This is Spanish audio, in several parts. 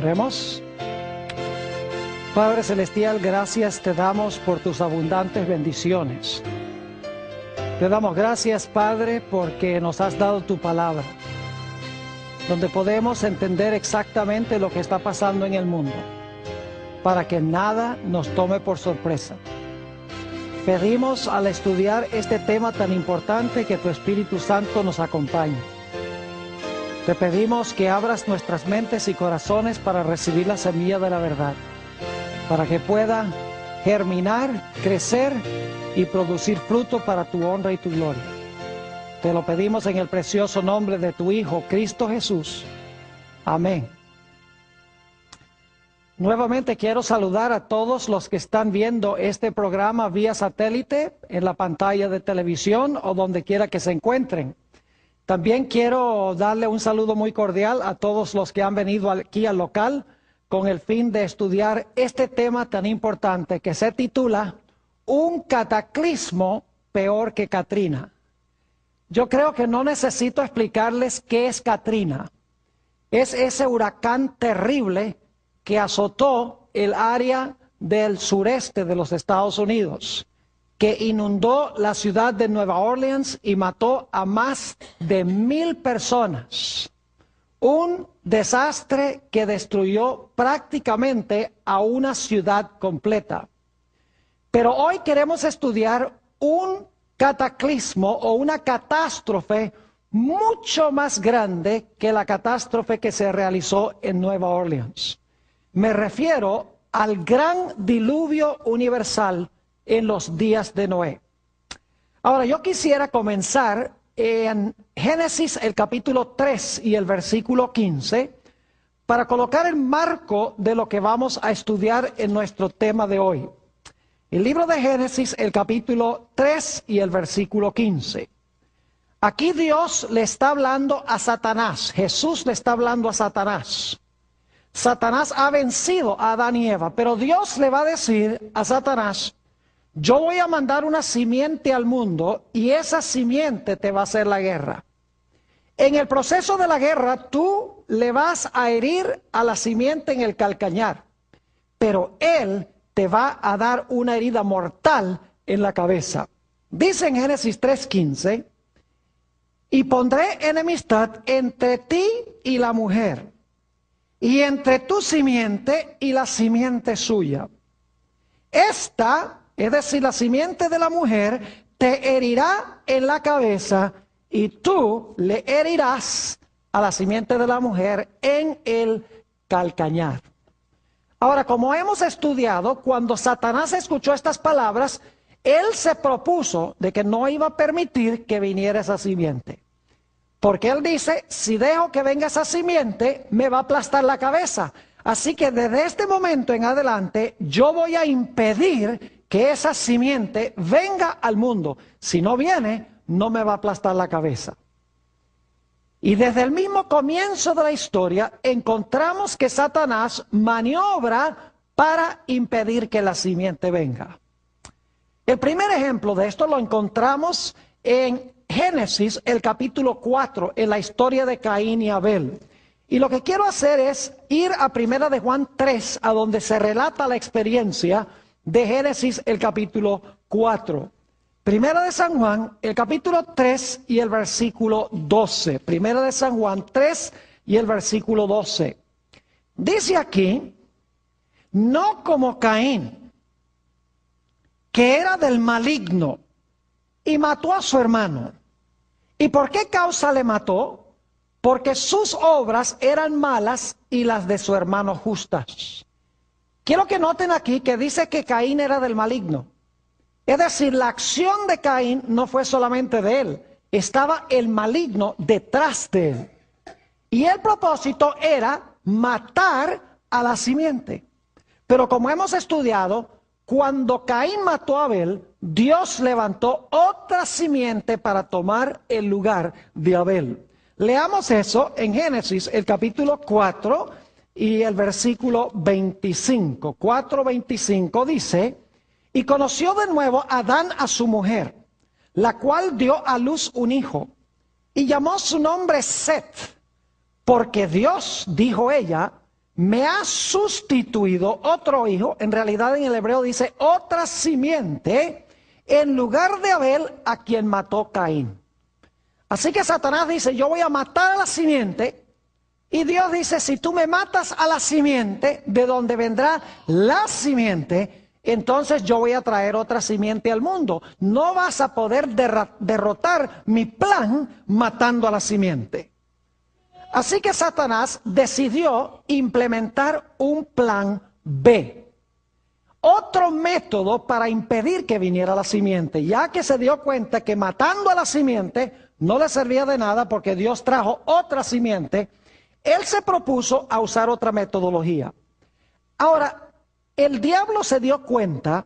Oremos. Padre Celestial, gracias te damos por tus abundantes bendiciones. Te damos gracias, Padre, porque nos has dado tu palabra, donde podemos entender exactamente lo que está pasando en el mundo, para que nada nos tome por sorpresa. Pedimos al estudiar este tema tan importante que tu Espíritu Santo nos acompañe. Te pedimos que abras nuestras mentes y corazones para recibir la semilla de la verdad, para que pueda germinar, crecer y producir fruto para tu honra y tu gloria. Te lo pedimos en el precioso nombre de tu Hijo, Cristo Jesús. Amén. Nuevamente quiero saludar a todos los que están viendo este programa vía satélite, en la pantalla de televisión o donde quiera que se encuentren. También quiero darle un saludo muy cordial a todos los que han venido aquí al local con el fin de estudiar este tema tan importante que se titula Un cataclismo peor que Katrina. Yo creo que no necesito explicarles qué es Katrina. Es ese huracán terrible que azotó el área del sureste de los Estados Unidos, que inundó la ciudad de Nueva Orleans y mató a más de 1,000 personas. Un desastre que destruyó prácticamente a una ciudad completa. Pero hoy queremos estudiar un cataclismo o una catástrofe mucho más grande que la catástrofe que se realizó en Nueva Orleans. Me refiero al gran diluvio universal en los días de Noé. Ahora, yo quisiera comenzar en Génesis, el capítulo 3 y el versículo 15, para colocar el marco de lo que vamos a estudiar en nuestro tema de hoy. El libro de Génesis, el capítulo 3 y el versículo 15. Aquí Dios le está hablando a Satanás, Jesús le está hablando a Satanás. Satanás ha vencido a Adán y Eva, pero Dios le va a decir a Satanás: yo voy a mandar una simiente al mundo y esa simiente te va a hacer la guerra. En el proceso de la guerra tú le vas a herir a la simiente en el calcañar, pero él te va a dar una herida mortal en la cabeza. Dice en Génesis 3:15, y pondré enemistad entre ti y la mujer, y entre tu simiente y la simiente suya. Esta, es decir, la simiente de la mujer, te herirá en la cabeza y tú le herirás a la simiente de la mujer en el calcañar. Ahora, como hemos estudiado, cuando Satanás escuchó estas palabras, él se propuso de que no iba a permitir que viniera esa simiente. Porque él dice, si dejo que venga esa simiente, me va a aplastar la cabeza. Así que desde este momento en adelante, yo voy a impedir que esa simiente venga al mundo. Si no viene, no me va a aplastar la cabeza. Y desde el mismo comienzo de la historia, encontramos que Satanás maniobra para impedir que la simiente venga. El primer ejemplo de esto lo encontramos en Génesis, el capítulo 4, en la historia de Caín y Abel. Y lo que quiero hacer es ir a Primera de Juan 3, a donde se relata la experiencia de Génesis, el capítulo 4. Primera de San Juan, el capítulo 3 y el versículo 12. Primera de San Juan 3 y el versículo 12. Dice aquí, no como Caín, que era del maligno, y mató a su hermano. ¿Y por qué causa le mató? Porque sus obras eran malas y las de su hermano justas. Quiero que noten aquí que dice que Caín era del maligno. Es decir, la acción de Caín no fue solamente de él, estaba el maligno detrás de él. Y el propósito era matar a la simiente. Pero como hemos estudiado, cuando Caín mató a Abel, Dios levantó otra simiente para tomar el lugar de Abel. Leamos eso en Génesis, el capítulo 4 y el versículo 25. 4:25 dice, y conoció de nuevo Adán a su mujer, la cual dio a luz un hijo, y llamó su nombre Set, porque Dios, dijo ella, me ha sustituido otro hijo, en realidad en el hebreo dice otra simiente, en lugar de Abel, a quien mató Caín. Así que Satanás dice, yo voy a matar a la simiente, y Dios dice, si tú me matas a la simiente, de donde vendrá la simiente, entonces yo voy a traer otra simiente al mundo. No vas a poder derrotar mi plan matando a la simiente. Así que Satanás decidió implementar un plan B. Otro método para impedir que viniera la simiente, ya que se dio cuenta que matando a la simiente no le servía de nada porque Dios trajo otra simiente. Él se propuso a usar otra metodología. Ahora, el diablo se dio cuenta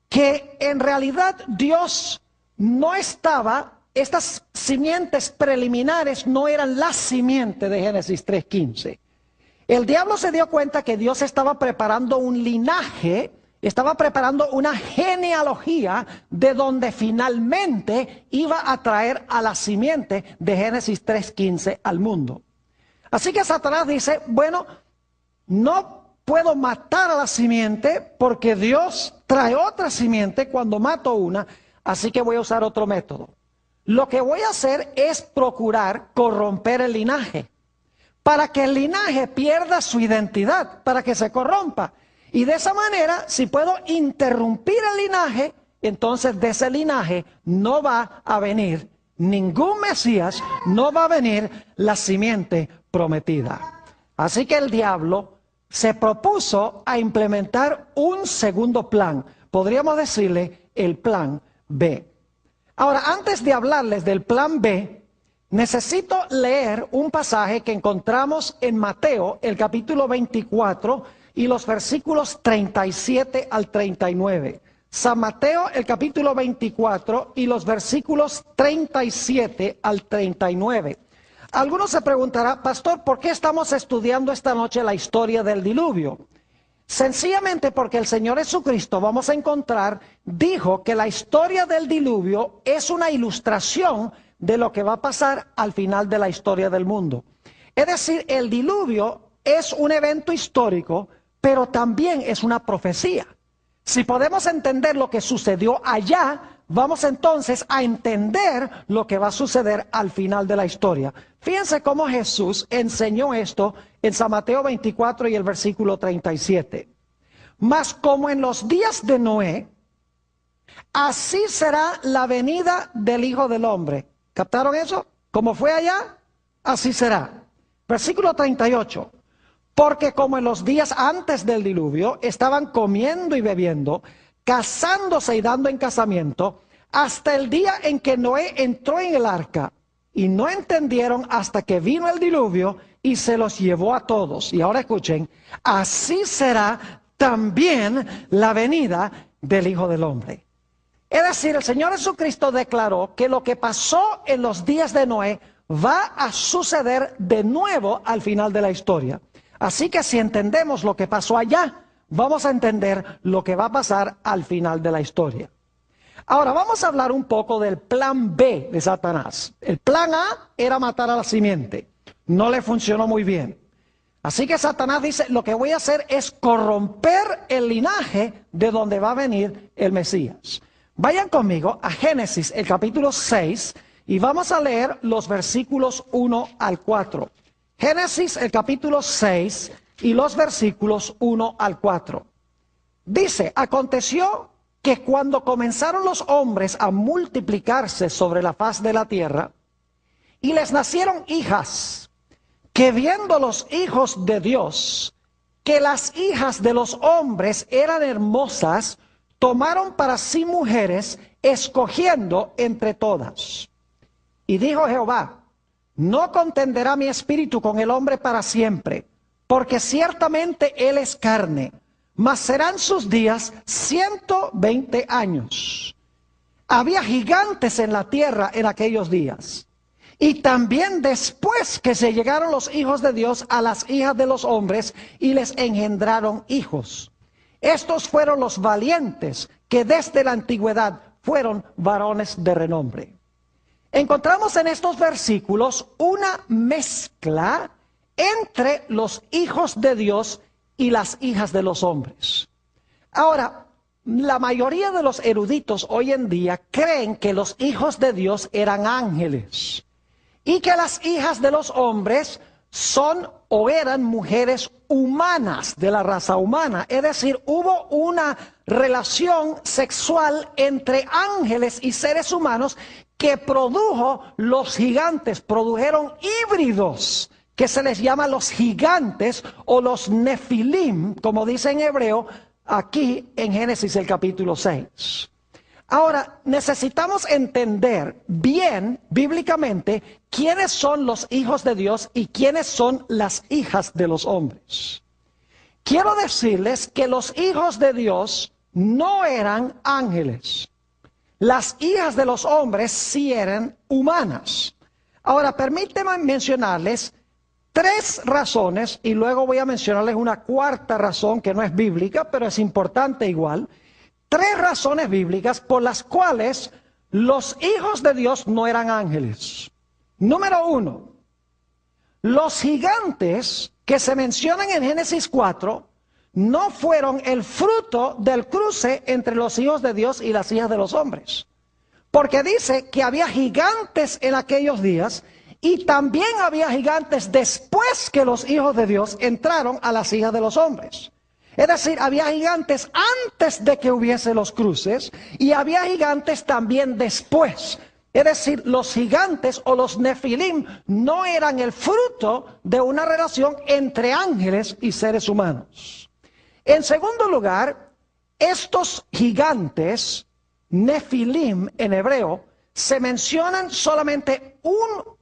que en realidad Dios no estaba, estas simientes preliminares no eran la simiente de Génesis 3:15. El diablo se dio cuenta que Dios estaba preparando un linaje, estaba preparando una genealogía de donde finalmente iba a traer a la simiente de Génesis 3:15 al mundo. Así que Satanás dice, bueno, no puedo matar a la simiente porque Dios trae otra simiente cuando mato una, así que voy a usar otro método. Lo que voy a hacer es procurar corromper el linaje, para que el linaje pierda su identidad, para que se corrompa. Y de esa manera, si puedo interrumpir el linaje, entonces de ese linaje no va a venir ningún Mesías, no va a venir la simiente prometida. Así que el diablo se propuso a implementar un segundo plan. Podríamos decirle el plan B. Ahora, antes de hablarles del plan B, necesito leer un pasaje que encontramos en Mateo, el capítulo 24, y los versículos 37 al 39. San Mateo, el capítulo 24, y los versículos 37 al 39. Algunos se preguntarán, pastor, ¿por qué estamos estudiando esta noche la historia del diluvio? Sencillamente porque el Señor Jesucristo, vamos a encontrar, dijo que la historia del diluvio es una ilustración de lo que va a pasar al final de la historia del mundo. Es decir, el diluvio es un evento histórico, pero también es una profecía. Si podemos entender lo que sucedió allá, vamos entonces a entender lo que va a suceder al final de la historia. Fíjense cómo Jesús enseñó esto en San Mateo 24 y el versículo 37. Mas como en los días de Noé, así será la venida del Hijo del Hombre. ¿Captaron eso? Como fue allá, así será. Versículo 38. Porque como en los días antes del diluvio estaban comiendo y bebiendo, casándose y dando en casamiento, hasta el día en que Noé entró en el arca, y no entendieron hasta que vino el diluvio y se los llevó a todos. Y ahora escuchen, así será también la venida del Hijo del Hombre. Es decir, el Señor Jesucristo declaró que lo que pasó en los días de Noé va a suceder de nuevo al final de la historia. Así que si entendemos lo que pasó allá, vamos a entender lo que va a pasar al final de la historia. Ahora vamos a hablar un poco del plan B de Satanás. El plan A era matar a la simiente. No le funcionó muy bien. Así que Satanás dice, lo que voy a hacer es corromper el linaje de donde va a venir el Mesías. Vayan conmigo a Génesis, el capítulo 6, y vamos a leer los versículos 1 al 4. Génesis, el capítulo 6, y los versículos 1 al 4. Dice, aconteció que cuando comenzaron los hombres a multiplicarse sobre la faz de la tierra, y les nacieron hijas, que viendo los hijos de Dios, que las hijas de los hombres eran hermosas, tomaron para sí mujeres, escogiendo entre todas. Y dijo Jehová, no contenderá mi espíritu con el hombre para siempre, porque ciertamente él es carne, mas serán sus días 120 años. Había gigantes en la tierra en aquellos días. Y también después que se llegaron los hijos de Dios a las hijas de los hombres y les engendraron hijos. Estos fueron los valientes que desde la antigüedad fueron varones de renombre. Encontramos en estos versículos una mezcla entre los hijos de Dios y las hijas de los hombres. Ahora, la mayoría de los eruditos hoy en día creen que los hijos de Dios eran ángeles y que las hijas de los hombres son o eran mujeres humanas de la raza humana. Es decir, hubo una relación sexual entre ángeles y seres humanos que produjo los gigantes, produjeron híbridos que se les llama los gigantes o los nefilim, como dice en hebreo, aquí en Génesis el capítulo 6. Ahora, necesitamos entender bien, bíblicamente, quiénes son los hijos de Dios y quiénes son las hijas de los hombres. Quiero decirles que los hijos de Dios no eran ángeles. Las hijas de los hombres sí eran humanas. Ahora, permítanme mencionarles 3 razones, y luego voy a mencionarles una cuarta razón que no es bíblica, pero es importante igual. 3 razones bíblicas por las cuales los hijos de Dios no eran ángeles. Número 1, los gigantes que se mencionan en Génesis 4 no fueron el fruto del cruce entre los hijos de Dios y las hijas de los hombres. Porque dice que había gigantes en aquellos días y también había gigantes después que los hijos de Dios entraron a las hijas de los hombres. Es decir, había gigantes antes de que hubiese los cruces y había gigantes también después. Es decir, los gigantes o los nefilim no eran el fruto de una relación entre ángeles y seres humanos. En segundo lugar, estos gigantes, nefilim en hebreo, se mencionan solamente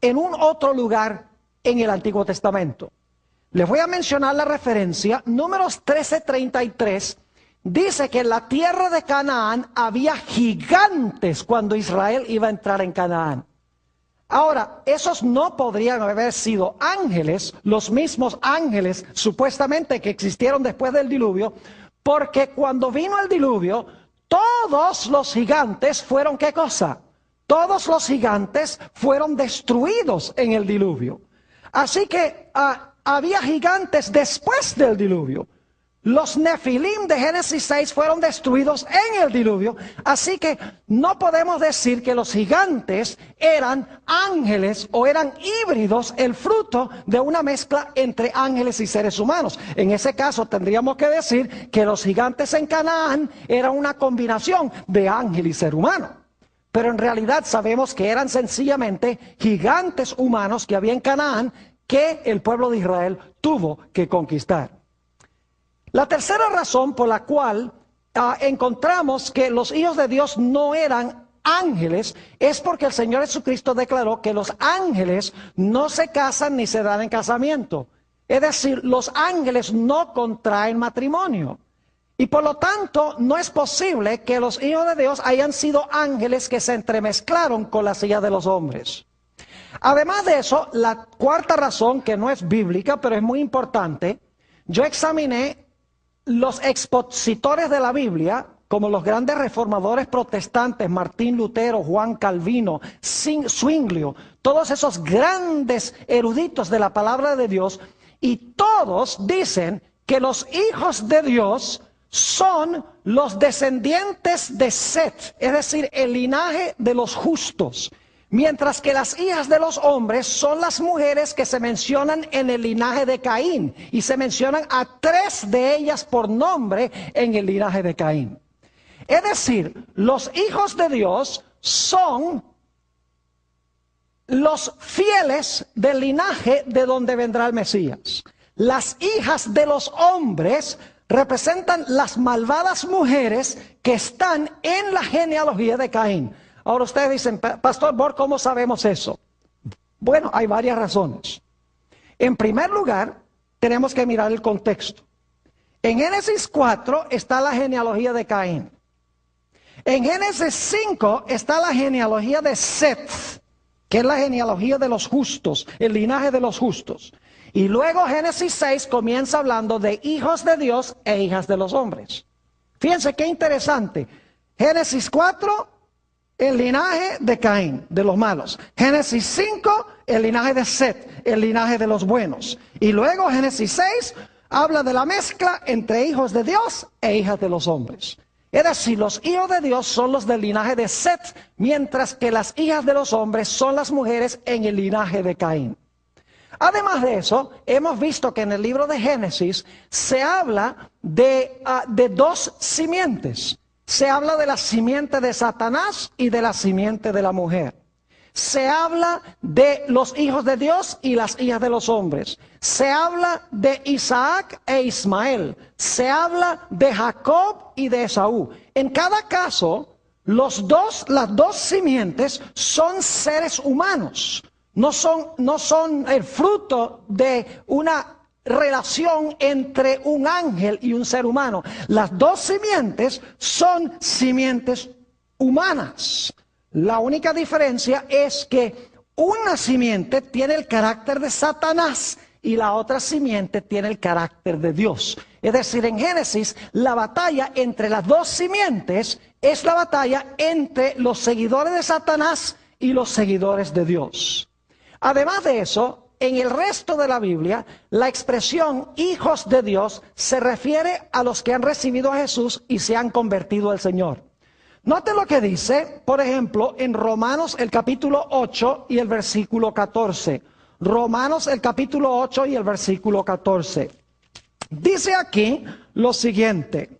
en un otro lugar en el Antiguo Testamento. Les voy a mencionar la referencia. Números 13:33 dice que en la tierra de Canaán había gigantes cuando Israel iba a entrar en Canaán. Ahora, esos no podrían haber sido ángeles, los mismos ángeles supuestamente que existieron después del diluvio, porque cuando vino el diluvio, todos los gigantes fueron, ¿qué cosa? Todos los gigantes fueron destruidos en el diluvio. Así que había gigantes después del diluvio. Los nefilim de Génesis 6 fueron destruidos en el diluvio. Así que no podemos decir que los gigantes eran ángeles o eran híbridos, el fruto de una mezcla entre ángeles y seres humanos. En ese caso tendríamos que decir que los gigantes en Canaán eran una combinación de ángel y ser humano. Pero en realidad sabemos que eran sencillamente gigantes humanos que había en Canaán que el pueblo de Israel tuvo que conquistar. La tercera razón por la cual encontramos que los hijos de Dios no eran ángeles es porque el Señor Jesucristo declaró que los ángeles no se casan ni se dan en casamiento. Es decir, los ángeles no contraen matrimonio. Y por lo tanto, no es posible que los hijos de Dios hayan sido ángeles que se entremezclaron con las hijas de los hombres. Además de eso, la cuarta razón, que no es bíblica, pero es muy importante, yo examiné los expositores de la Biblia, como los grandes reformadores protestantes, Martín Lutero, Juan Calvino, Zwinglio, todos esos grandes eruditos de la palabra de Dios, y todos dicen que los hijos de Dios son los descendientes de Set, es decir, el linaje de los justos. Mientras que las hijas de los hombres son las mujeres que se mencionan en el linaje de Caín. Y se mencionan a 3 de ellas por nombre en el linaje de Caín. Es decir, los hijos de Dios son los fieles del linaje de donde vendrá el Mesías. Las hijas de los hombres representan las malvadas mujeres que están en la genealogía de Caín. Ahora ustedes dicen, Pastor Borg, ¿cómo sabemos eso? Bueno, hay varias razones. En primer lugar, tenemos que mirar el contexto. En Génesis 4 está la genealogía de Caín. En Génesis 5 está la genealogía de Set, que es la genealogía de los justos, el linaje de los justos. Y luego Génesis 6 comienza hablando de hijos de Dios e hijas de los hombres. Fíjense qué interesante. Génesis 4, el linaje de Caín, de los malos. Génesis 5, el linaje de Set, el linaje de los buenos. Y luego Génesis 6 habla de la mezcla entre hijos de Dios e hijas de los hombres. Es decir, los hijos de Dios son los del linaje de Set, mientras que las hijas de los hombres son las mujeres en el linaje de Caín. Además de eso, hemos visto que en el libro de Génesis se habla de dos simientes. Se habla de la simiente de Satanás y de la simiente de la mujer. Se habla de los hijos de Dios y las hijas de los hombres. Se habla de Isaac e Ismael. Se habla de Jacob y de Esaú. En cada caso, las dos simientes son seres humanos. No son el fruto de una relación entre un ángel y un ser humano. Las dos simientes son simientes humanas. La única diferencia es que una simiente tiene el carácter de Satanás y la otra simiente tiene el carácter de Dios. Es decir, en Génesis, la batalla entre las dos simientes es la batalla entre los seguidores de Satanás y los seguidores de Dios. Además de eso, en el resto de la Biblia, la expresión hijos de Dios se refiere a los que han recibido a Jesús y se han convertido al Señor. Note lo que dice, por ejemplo, en Romanos el capítulo 8 y el versículo 14. Romanos el capítulo 8 y el versículo 14. Dice aquí lo siguiente: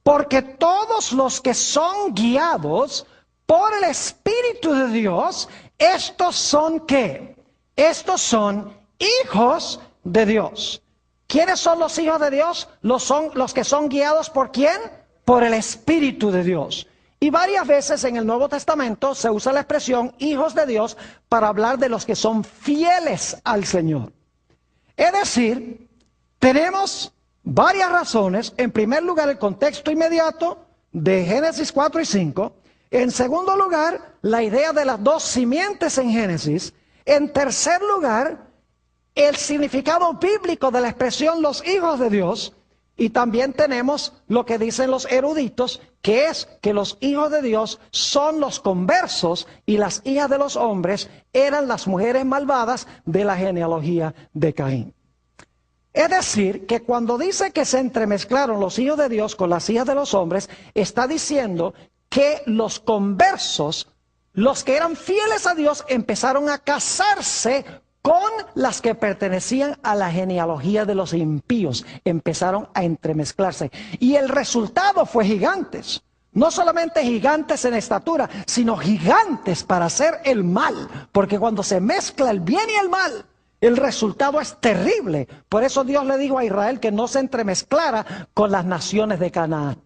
porque todos los que son guiados por el Espíritu de Dios, estos son ¿qué? Estos son hijos de Dios. ¿Quiénes son los hijos de Dios? Los que son guiados ¿por quién? Por el Espíritu de Dios. Y varias veces en el Nuevo Testamento se usa la expresión hijos de Dios para hablar de los que son fieles al Señor. Es decir, tenemos varias razones. En primer lugar, el contexto inmediato de Génesis 4 y 5. En segundo lugar, la idea de las dos simientes en Génesis. En tercer lugar, el significado bíblico de la expresión los hijos de Dios. Y también tenemos lo que dicen los eruditos, que es que los hijos de Dios son los conversos y las hijas de los hombres eran las mujeres malvadas de la genealogía de Caín. Es decir, que cuando dice que se entremezclaron los hijos de Dios con las hijas de los hombres, está diciendo que los conversos, los que eran fieles a Dios, empezaron a casarse con las que pertenecían a la genealogía de los impíos. Empezaron a entremezclarse. Y el resultado fue gigantes. No solamente gigantes en estatura, sino gigantes para hacer el mal. Porque cuando se mezcla el bien y el mal, el resultado es terrible. Por eso Dios le dijo a Israel que no se entremezclara con las naciones de Canaán.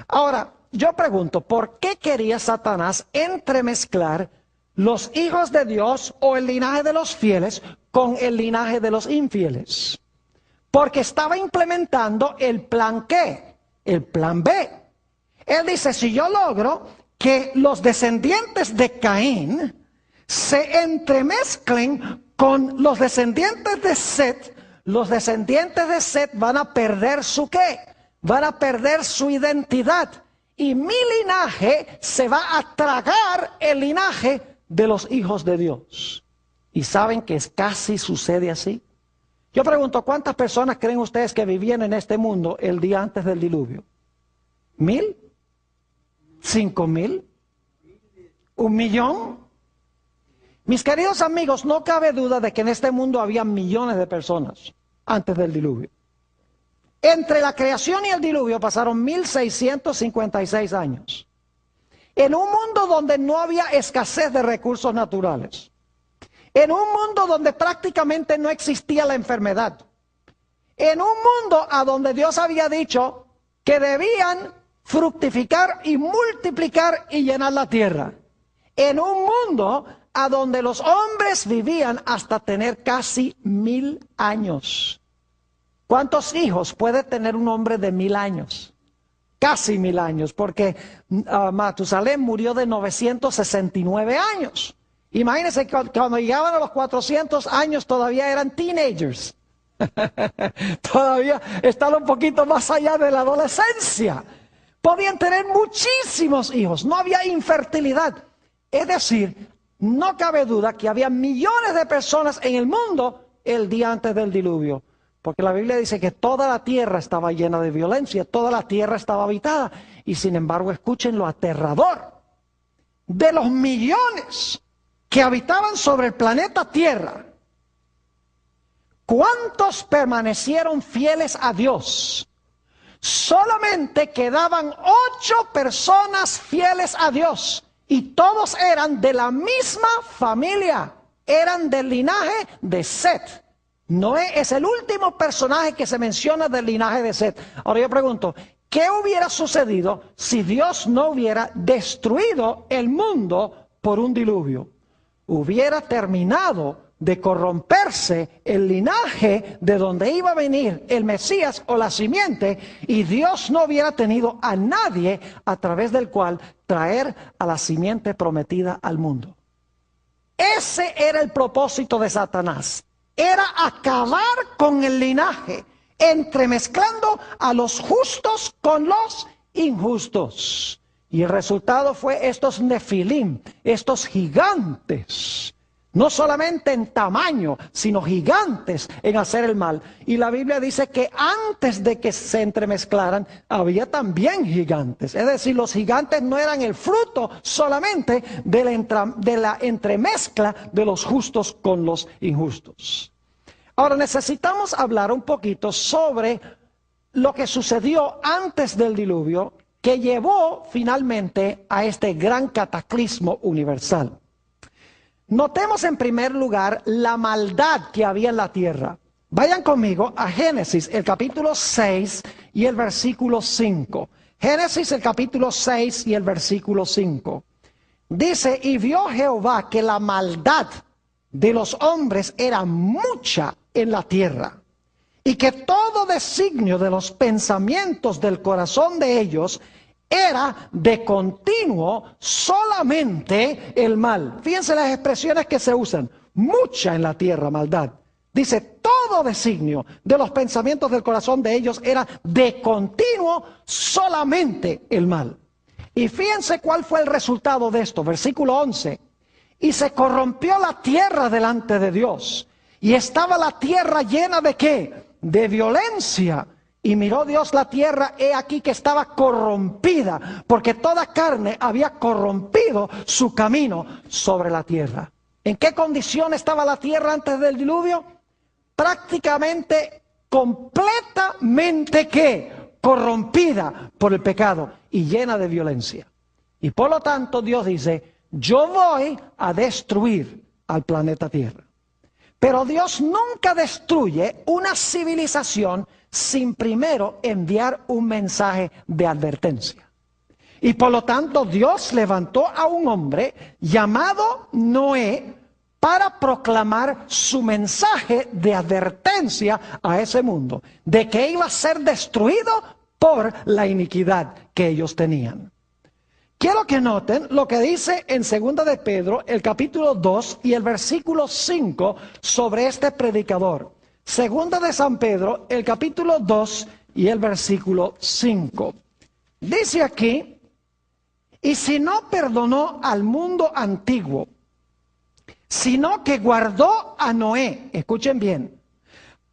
Ahora, yo pregunto, ¿por qué quería Satanás entremezclar los hijos de Dios o el linaje de los fieles con el linaje de los infieles? Porque estaba implementando el plan ¿qué? El plan B. Él dice, si yo logro que los descendientes de Caín se entremezclen con los descendientes de Set, los descendientes de Set van a perder su ¿qué? Van a perder su identidad. Y mi linaje se va a tragar el linaje de los hijos de Dios. ¿Y saben que casi sucede así? Yo pregunto, ¿cuántas personas creen ustedes que vivían en este mundo el día antes del diluvio? ¿1,000? ¿5,000? ¿1,000,000? Mis queridos amigos, no cabe duda de que en este mundo había millones de personas antes del diluvio. Entre la creación y el diluvio pasaron 1,656 años. En un mundo donde no había escasez de recursos naturales. En un mundo donde prácticamente no existía la enfermedad. En un mundo a donde Dios había dicho que debían fructificar y multiplicar y llenar la tierra. En un mundo a donde los hombres vivían hasta tener casi 1,000 años. ¿Cuántos hijos puede tener un hombre de 1,000 años? Casi 1,000 años, porque Matusalén murió de 969 años. Imagínense que cuando llegaban a los 400 años todavía eran teenagers. Todavía están un poquito más allá de la adolescencia. Podían tener muchísimos hijos, no había infertilidad. Es decir, no cabe duda que había millones de personas en el mundo el día antes del diluvio. Porque la Biblia dice que toda la tierra estaba llena de violencia, toda la tierra estaba habitada. Y sin embargo, escuchen lo aterrador. De los millones que habitaban sobre el planeta Tierra, ¿cuántos permanecieron fieles a Dios? Solamente quedaban 8 personas fieles a Dios. Y todos eran de la misma familia. Eran del linaje de Set. Noé es el último personaje que se menciona del linaje de Set. Ahora yo pregunto, ¿qué hubiera sucedido si Dios no hubiera destruido el mundo por un diluvio? Hubiera terminado de corromperse el linaje de donde iba a venir el Mesías o la simiente, y Dios no hubiera tenido a nadie a través del cual traer a la simiente prometida al mundo. Ese era el propósito de Satanás. Era acabar con el linaje, entremezclando a los justos con los injustos. Y el resultado fue estos nefilim, estos gigantes. No solamente en tamaño, sino gigantes en hacer el mal. Y la Biblia dice que antes de que se entremezclaran, había también gigantes. Es decir, los gigantes no eran el fruto solamente de la entremezcla de los justos con los injustos. Ahora necesitamos hablar un poquito sobre lo que sucedió antes del diluvio, que llevó finalmente a este gran cataclismo universal. Notemos en primer lugar la maldad que había en la tierra. Vayan conmigo a Génesis, el capítulo 6 y el versículo 5. Génesis, el capítulo 6 y el versículo 5. Dice, y vio Jehová que la maldad de los hombres era mucha en la tierra, y que todo designio de los pensamientos del corazón de ellos era de continuo solamente el mal. Fíjense las expresiones que se usan. Mucha en la tierra maldad. Dice, todo designio de los pensamientos del corazón de ellos era de continuo solamente el mal. Y fíjense cuál fue el resultado de esto. Versículo 11. Y se corrompió la tierra delante de Dios. Y estaba la tierra llena de ¿qué? De violencia. Y miró Dios la tierra, he aquí que estaba corrompida, porque toda carne había corrompido su camino sobre la tierra. ¿En qué condición estaba la tierra antes del diluvio? Prácticamente, completamente ¿qué? Corrompida por el pecado y llena de violencia. Y por lo tanto Dios dice, yo voy a destruir al planeta Tierra. Pero Dios nunca destruye una civilización sin primero enviar un mensaje de advertencia. Y por lo tanto Dios levantó a un hombre llamado Noé para proclamar su mensaje de advertencia a ese mundo, de que iba a ser destruido por la iniquidad que ellos tenían. Quiero que noten lo que dice en 2 de Pedro, el capítulo 2 y el versículo 5 sobre este predicador. 2 de San Pedro, el capítulo 2 y el versículo 5. Dice aquí, y si no perdonó al mundo antiguo, sino que guardó a Noé, escuchen bien,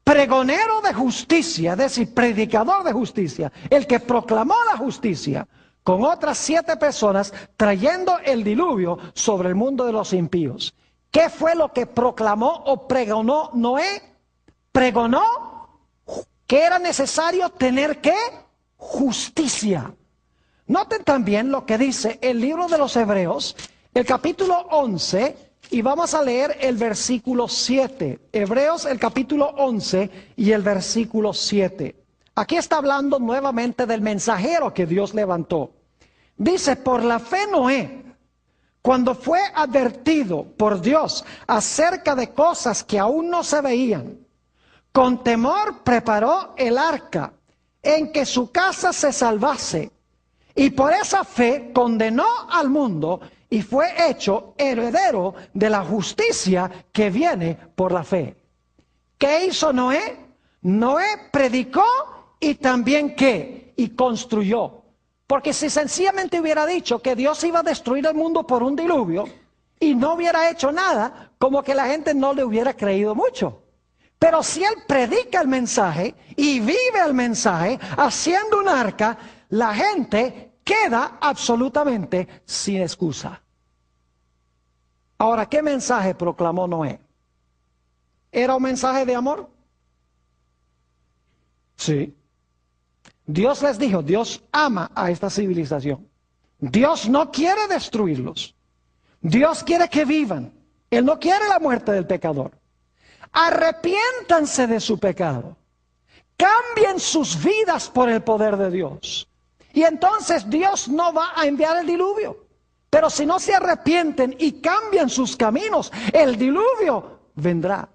pregonero de justicia, es decir, predicador de justicia, el que proclamó la justicia, con otras 7 personas, trayendo el diluvio sobre el mundo de los impíos. ¿Qué fue lo que proclamó o pregonó Noé? Pregonó que era necesario tener ¿qué? Justicia. Noten también lo que dice el libro de los Hebreos, el capítulo 11, y vamos a leer el versículo 7. Hebreos, el capítulo 11 y el versículo 7. Aquí está hablando nuevamente del mensajero que Dios levantó. Dice, por la fe Noé, cuando fue advertido por Dios acerca de cosas que aún no se veían, con temor preparó el arca en que su casa se salvase, y por esa fe condenó al mundo y fue hecho heredero de la justicia que viene por la fe. ¿Qué hizo Noé? Noé predicó y también ¿qué? Y construyó. Porque si sencillamente hubiera dicho que Dios iba a destruir el mundo por un diluvio, y no hubiera hecho nada, como que la gente no le hubiera creído mucho. Pero si él predica el mensaje y vive el mensaje haciendo un arca, la gente queda absolutamente sin excusa. Ahora, ¿qué mensaje proclamó Noé? ¿Era un mensaje de amor? Sí. Dios les dijo, Dios ama a esta civilización. Dios no quiere destruirlos. Dios quiere que vivan. Él no quiere la muerte del pecador. Arrepiéntanse de su pecado. Cambien sus vidas por el poder de Dios. Y entonces Dios no va a enviar el diluvio. Pero si no se arrepienten y cambian sus caminos, el diluvio vendrá.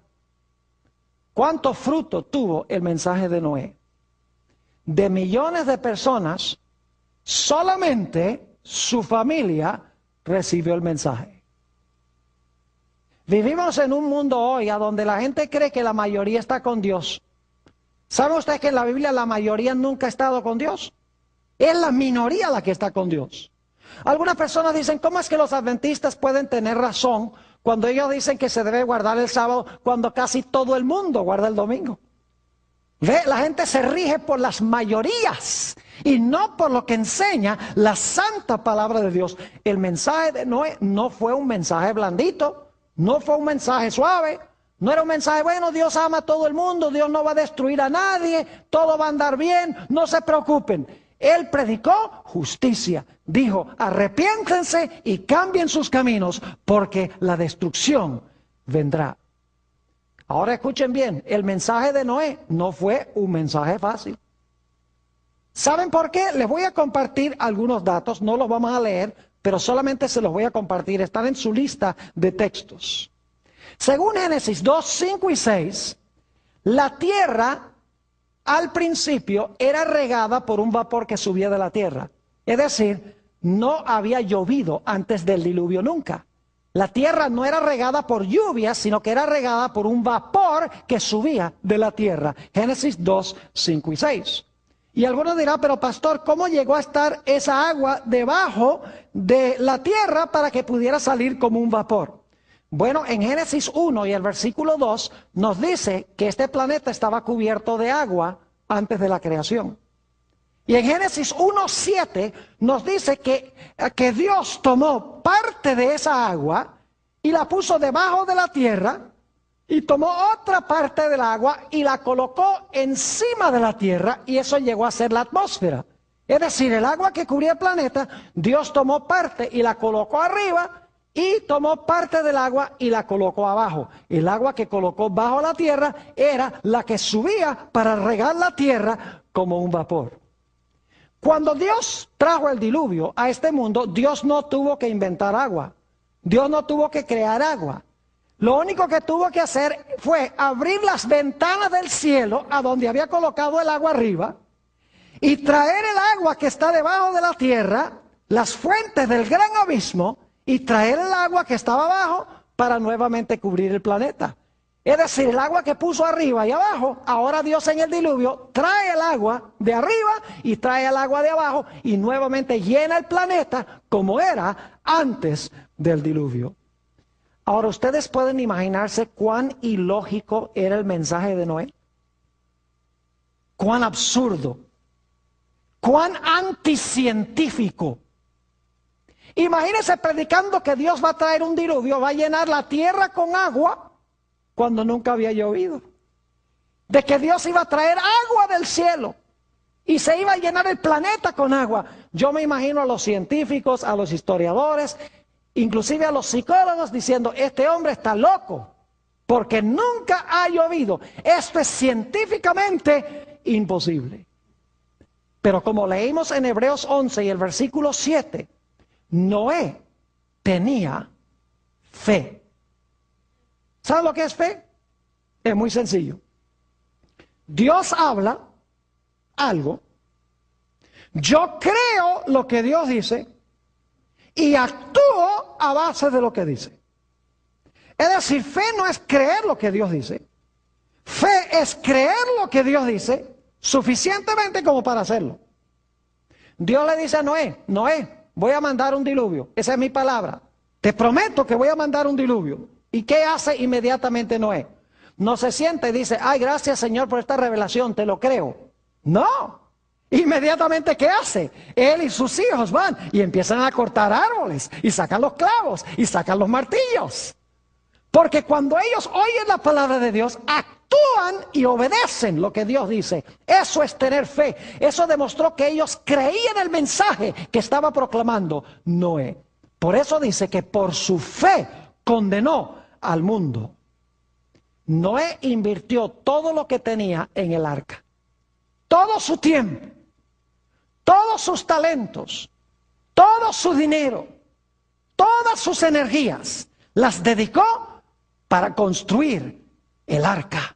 ¿Cuánto fruto tuvo el mensaje de Noé? De millones de personas, solamente su familia recibió el mensaje. Vivimos en un mundo hoy a donde la gente cree que la mayoría está con Dios. ¿Sabe usted que en la Biblia la mayoría nunca ha estado con Dios? Es la minoría la que está con Dios. Algunas personas dicen, ¿cómo es que los adventistas pueden tener razón cuando ellos dicen que se debe guardar el sábado cuando casi todo el mundo guarda el domingo? ¿Ve? La gente se rige por las mayorías y no por lo que enseña la santa palabra de Dios. El mensaje de Noé no fue un mensaje blandito, no fue un mensaje suave, no era un mensaje, bueno, Dios ama a todo el mundo, Dios no va a destruir a nadie, todo va a andar bien, no se preocupen. Él predicó justicia, dijo, arrepiéntense y cambien sus caminos, porque la destrucción vendrá. Ahora escuchen bien, el mensaje de Noé no fue un mensaje fácil. ¿Saben por qué? Les voy a compartir algunos datos, no los vamos a leer, pero solamente se los voy a compartir, están en su lista de textos. Según Génesis 2, 5 y 6, la tierra al principio era regada por un vapor que subía de la tierra. Es decir, no había llovido antes del diluvio nunca. La tierra no era regada por lluvia, sino que era regada por un vapor que subía de la tierra. Génesis 2, 5 y 6. Y alguno dirá, pero pastor, ¿cómo llegó a estar esa agua debajo de la tierra para que pudiera salir como un vapor? Bueno, en Génesis 1 y el versículo 2 nos dice que este planeta estaba cubierto de agua antes de la creación. Y en Génesis 1:7 nos dice que Dios tomó parte de esa agua y la puso debajo de la tierra y tomó otra parte del agua y la colocó encima de la tierra y eso llegó a ser la atmósfera. Es decir, el agua que cubría el planeta, Dios tomó parte y la colocó arriba y tomó parte del agua y la colocó abajo. El agua que colocó bajo la tierra era la que subía para regar la tierra como un vapor. Cuando Dios trajo el diluvio a este mundo, Dios no tuvo que inventar agua. Dios no tuvo que crear agua. Lo único que tuvo que hacer fue abrir las ventanas del cielo a donde había colocado el agua arriba y traer el agua que está debajo de la tierra, las fuentes del gran abismo, y traer el agua que estaba abajo para nuevamente cubrir el planeta. Es decir, el agua que puso arriba y abajo, ahora Dios en el diluvio trae el agua de arriba y trae el agua de abajo y nuevamente llena el planeta como era antes del diluvio. Ahora ustedes pueden imaginarse cuán ilógico era el mensaje de Noé. Cuán absurdo, cuán anticientífico. Imagínense predicando que Dios va a traer un diluvio, va a llenar la tierra con agua cuando nunca había llovido. De que Dios iba a traer agua del cielo y se iba a llenar el planeta con agua. Yo me imagino a los científicos, a los historiadores, inclusive a los psicólogos diciendo, este hombre está loco porque nunca ha llovido. Esto es científicamente imposible. Pero como leímos en Hebreos 11 y el versículo 7, Noé tenía fe. ¿Sabe lo que es fe? Es muy sencillo. Dios habla algo, yo creo lo que Dios dice y actúo a base de lo que dice. Es decir, fe no es creer lo que Dios dice. Fe es creer lo que Dios dice suficientemente como para hacerlo. Dios le dice a Noé, Noé, voy a mandar un diluvio, esa es mi palabra. te prometo que voy a mandar un diluvio. ¿Y qué hace inmediatamente Noé? No se sienta y dice, ay, gracias Señor por esta revelación, te lo creo. No. Inmediatamente, ¿qué hace? Él y sus hijos van y empiezan a cortar árboles y sacan los clavos y sacan los martillos. Porque cuando ellos oyen la palabra de Dios, actúan y obedecen lo que Dios dice. Eso es tener fe. Eso demostró que ellos creían el mensaje que estaba proclamando Noé. Por eso dice que por su fe condenó al mundo. Noé invirtió todo lo que tenía en el arca. Todo su tiempo, todos sus talentos, todo su dinero, todas sus energías, las dedicó para construir el arca.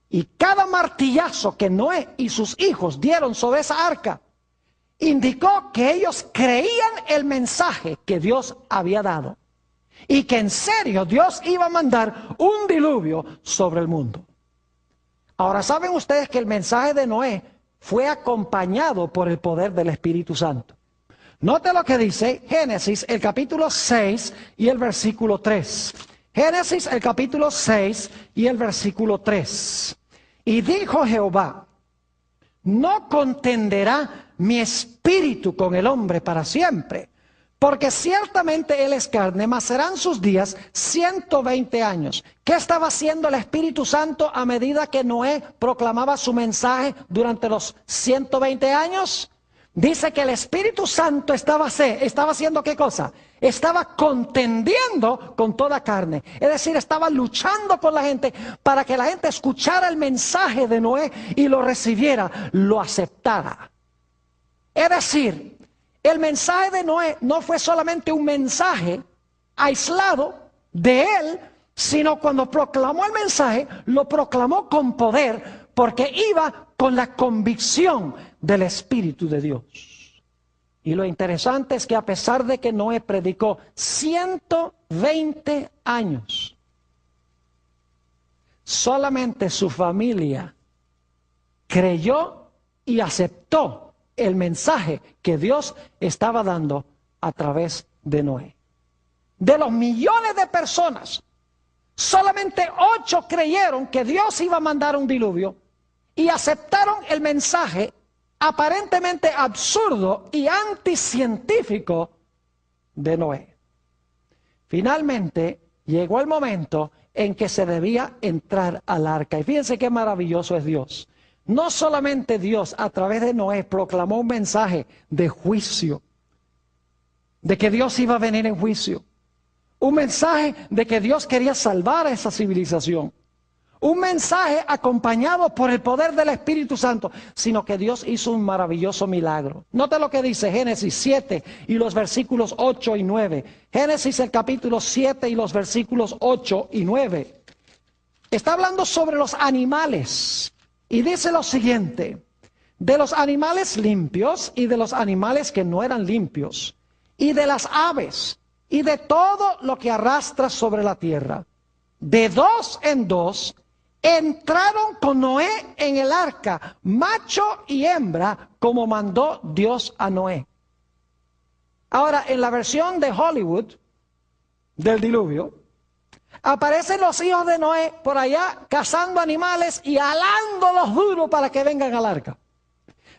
Y cada martillazo que Noé y sus hijos dieron sobre esa arca, indicó que ellos creían el mensaje que Dios había dado. Y que en serio Dios iba a mandar un diluvio sobre el mundo. Ahora, ¿saben ustedes que el mensaje de Noé fue acompañado por el poder del Espíritu Santo? Note lo que dice Génesis, el capítulo 6 y el versículo 3. Génesis, el capítulo 6 y el versículo 3. Y dijo Jehová, no contenderá mi espíritu con el hombre para siempre, porque ciertamente él es carne, mas serán sus días 120 años. ¿Qué estaba haciendo el Espíritu Santo a medida que Noé proclamaba su mensaje durante los 120 años? Dice que el Espíritu Santo estaba haciendo ¿qué cosa? Estaba contendiendo con toda carne. Es decir, estaba luchando con la gente para que la gente escuchara el mensaje de Noé y lo recibiera, lo aceptara. Es decir, el mensaje de Noé no fue solamente un mensaje aislado de él, sino cuando proclamó el mensaje, lo proclamó con poder, porque iba con la convicción del Espíritu de Dios. Y lo interesante es que a pesar de que Noé predicó 120 años, solamente su familia creyó y aceptó el mensaje que Dios estaba dando a través de Noé. De los millones de personas, solamente 8 creyeron que Dios iba a mandar un diluvio y aceptaron el mensaje aparentemente absurdo y anticientífico de Noé. Finalmente llegó el momento en que se debía entrar al arca. Y fíjense qué maravilloso es Dios. No solamente Dios a través de Noé proclamó un mensaje de juicio, de que Dios iba a venir en juicio. Un mensaje de que Dios quería salvar a esa civilización. Un mensaje acompañado por el poder del Espíritu Santo, sino que Dios hizo un maravilloso milagro. Note lo que dice Génesis 7 y los versículos 8 y 9. Génesis el capítulo 7 y los versículos 8 y 9. Está hablando sobre los animales. Y dice lo siguiente, de los animales limpios y de los animales que no eran limpios, y de las aves, y de todo lo que arrastra sobre la tierra. De 2 en 2 entraron con Noé en el arca, macho y hembra, como mandó Dios a Noé. Ahora, en la versión de Hollywood del diluvio, aparecen los hijos de Noé por allá cazando animales y alándolos duro para que vengan al arca.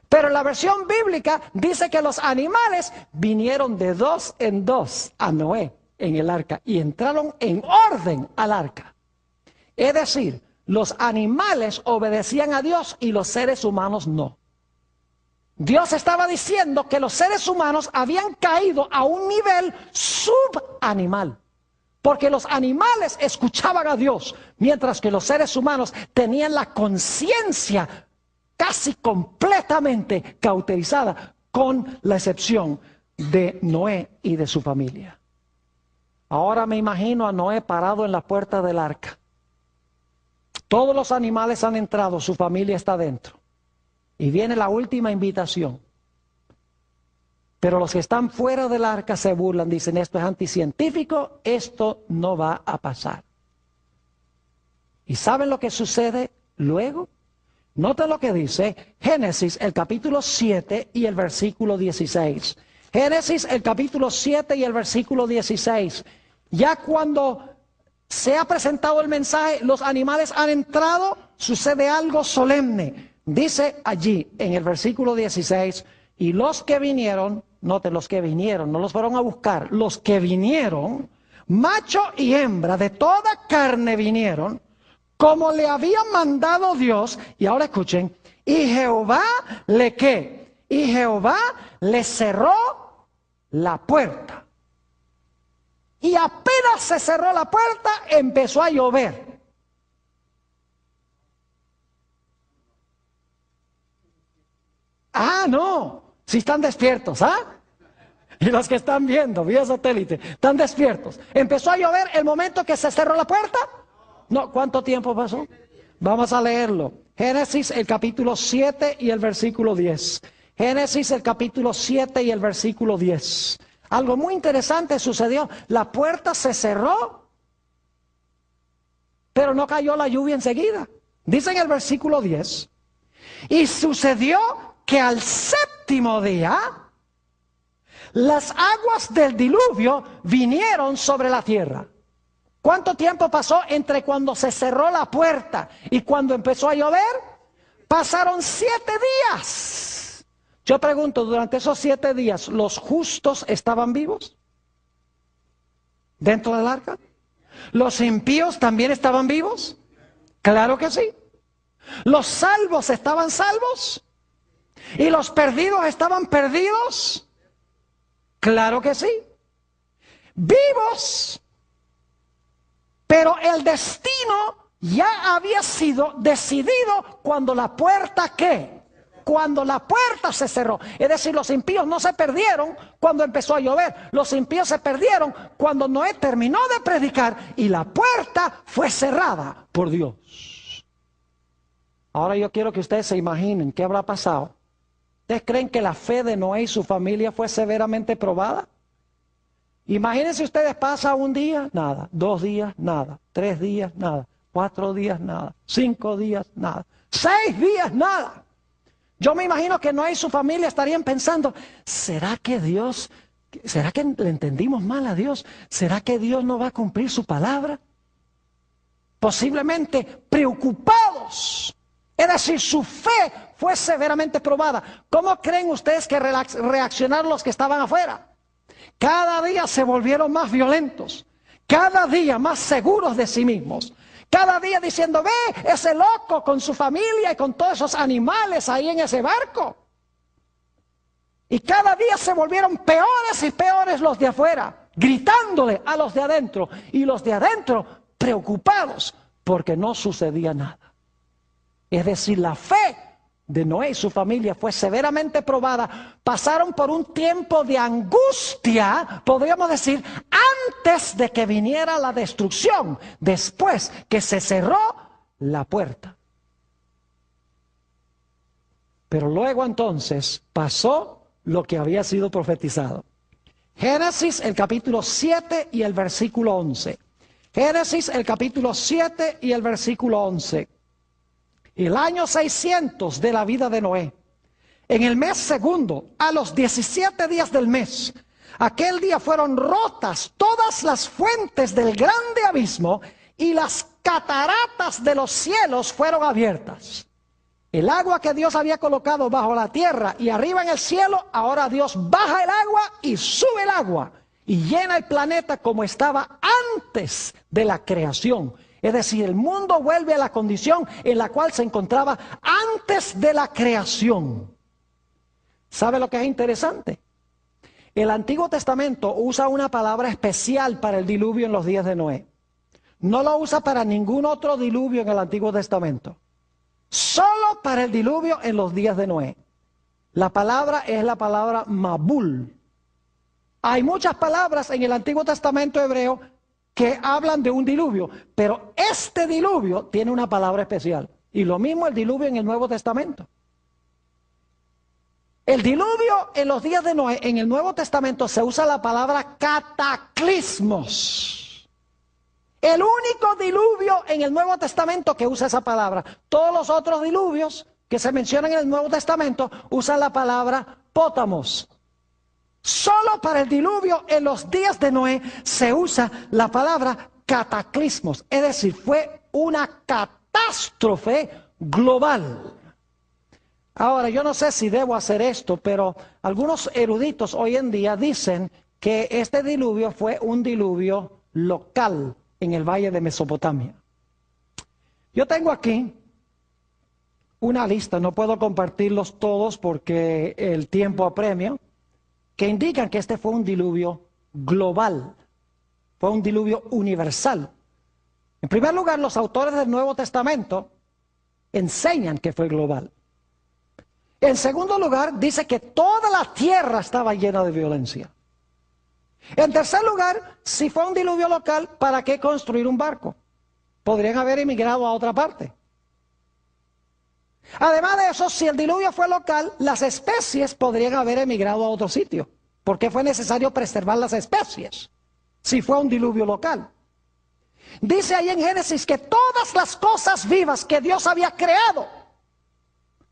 Pero la versión bíblica dice que los animales vinieron de 2 en 2 a Noé en el arca y entraron en orden al arca. Es decir, los animales obedecían a Dios y los seres humanos no. Dios estaba diciendo que los seres humanos habían caído a un nivel subanimal. Porque los animales escuchaban a Dios, mientras que los seres humanos tenían la conciencia casi completamente cauterizada, con la excepción de Noé y de su familia. Ahora me imagino a Noé parado en la puerta del arca. Todos los animales han entrado, su familia está dentro. Y viene la última invitación. Pero los que están fuera del arca se burlan, dicen, esto es anticientífico, esto no va a pasar. ¿Y saben lo que sucede luego? Noten lo que dice Génesis, el capítulo 7 y el versículo 16. Génesis, el capítulo 7 y el versículo 16. Ya cuando se ha presentado el mensaje, los animales han entrado, sucede algo solemne. Dice allí en el versículo 16, y los que vinieron, noten los que vinieron, no los fueron a buscar, los que vinieron, macho y hembra de toda carne vinieron, como le había mandado Dios, y ahora escuchen, y Jehová le ¿qué? Y Jehová le cerró la puerta. Y apenas se cerró la puerta, empezó a llover. Ah, no, si están despiertos, ¿ah? Y los que están viendo vía satélite, están despiertos. Empezó a llover el momento que se cerró la puerta. No, ¿cuánto tiempo pasó? Vamos a leerlo. Génesis, el capítulo 7 y el versículo 10. Génesis, el capítulo 7 y el versículo 10. Algo muy interesante sucedió. La puerta se cerró, pero no cayó la lluvia enseguida. Dice en el versículo 10, y sucedió que al séptimo día, las aguas del diluvio vinieron sobre la tierra. ¿Cuánto tiempo pasó entre cuando se cerró la puerta y cuando empezó a llover? Pasaron 7 días. Yo pregunto, durante esos 7 días, ¿los justos estaban vivos dentro del arca? ¿Los impíos también estaban vivos? Claro que sí. ¿Los salvos estaban salvos? ¿Y los perdidos estaban perdidos? Claro que sí. Vivos. Pero el destino ya había sido decidido cuando la puerta ¿qué? Cuando la puerta se cerró. Es decir, los impíos no se perdieron cuando empezó a llover. Los impíos se perdieron cuando Noé terminó de predicar y la puerta fue cerrada por Dios. Ahora yo quiero que ustedes se imaginen qué habrá pasado. ¿Ustedes creen que la fe de Noé y su familia fue severamente probada? Imagínense ustedes, pasa un día, nada, 2 días, nada, 3 días, nada, 4 días, nada, 5 días, nada, 6 días, nada. Yo me imagino que Noé y su familia estarían pensando, ¿será que le entendimos mal a Dios? ¿Será que Dios no va a cumplir su palabra? Posiblemente preocupados. Es decir, su fe fue severamente probada. ¿Cómo creen ustedes que reaccionaron los que estaban afuera? Cada día se volvieron más violentos, cada día más seguros de sí mismos, cada día diciendo, ve ese loco con su familia y con todos esos animales ahí en ese barco. Y cada día se volvieron peores y peores los de afuera, gritándole a los de adentro, y los de adentro preocupados porque no sucedía nada. Es decir, la fe de Noé y su familia fue severamente probada. Pasaron por un tiempo de angustia, podríamos decir, antes de que viniera la destrucción, después que se cerró la puerta. Pero luego entonces pasó lo que había sido profetizado. Génesis, el capítulo 7 y el versículo 11. Génesis, el capítulo 7 y el versículo 11. El año 600 de la vida de Noé, en el mes segundo, a los 17 días del mes, aquel día fueron rotas todas las fuentes del grande abismo y las cataratas de los cielos fueron abiertas. El agua que Dios había colocado bajo la tierra y arriba en el cielo, ahora Dios baja el agua y sube el agua y llena el planeta como estaba antes de la creación. Es decir, el mundo vuelve a la condición en la cual se encontraba antes de la creación. ¿Sabe lo que es interesante? El Antiguo Testamento usa una palabra especial para el diluvio en los días de Noé. No lo usa para ningún otro diluvio en el Antiguo Testamento. Solo para el diluvio en los días de Noé. La palabra es la palabra Mabul. Hay muchas palabras en el Antiguo Testamento hebreo que hablan de un diluvio, pero este diluvio tiene una palabra especial. Y lo mismo el diluvio en el Nuevo Testamento. El diluvio en los días de Noé, en el Nuevo Testamento se usa la palabra cataclismos. El único diluvio en el Nuevo Testamento que usa esa palabra. Todos los otros diluvios que se mencionan en el Nuevo Testamento usan la palabra pótamos. Solo para el diluvio en los días de Noé se usa la palabra cataclismos, es decir, fue una catástrofe global. Ahora, yo no sé si debo hacer esto, pero algunos eruditos hoy en día dicen que este diluvio fue un diluvio local en el valle de Mesopotamia. Yo tengo aquí una lista, no puedo compartirlos todos porque el tiempo apremia, que indican que este fue un diluvio global, fue un diluvio universal. En primer lugar, los autores del Nuevo Testamento enseñan que fue global. En segundo lugar, dice que toda la tierra estaba llena de violencia. En tercer lugar, si fue un diluvio local, ¿para qué construir un barco? Podrían haber emigrado a otra parte. Además de eso, si el diluvio fue local, las especies podrían haber emigrado a otro sitio. ¿Por qué fue necesario preservar las especies si fue un diluvio local? Dice ahí en Génesis que todas las cosas vivas que Dios había creado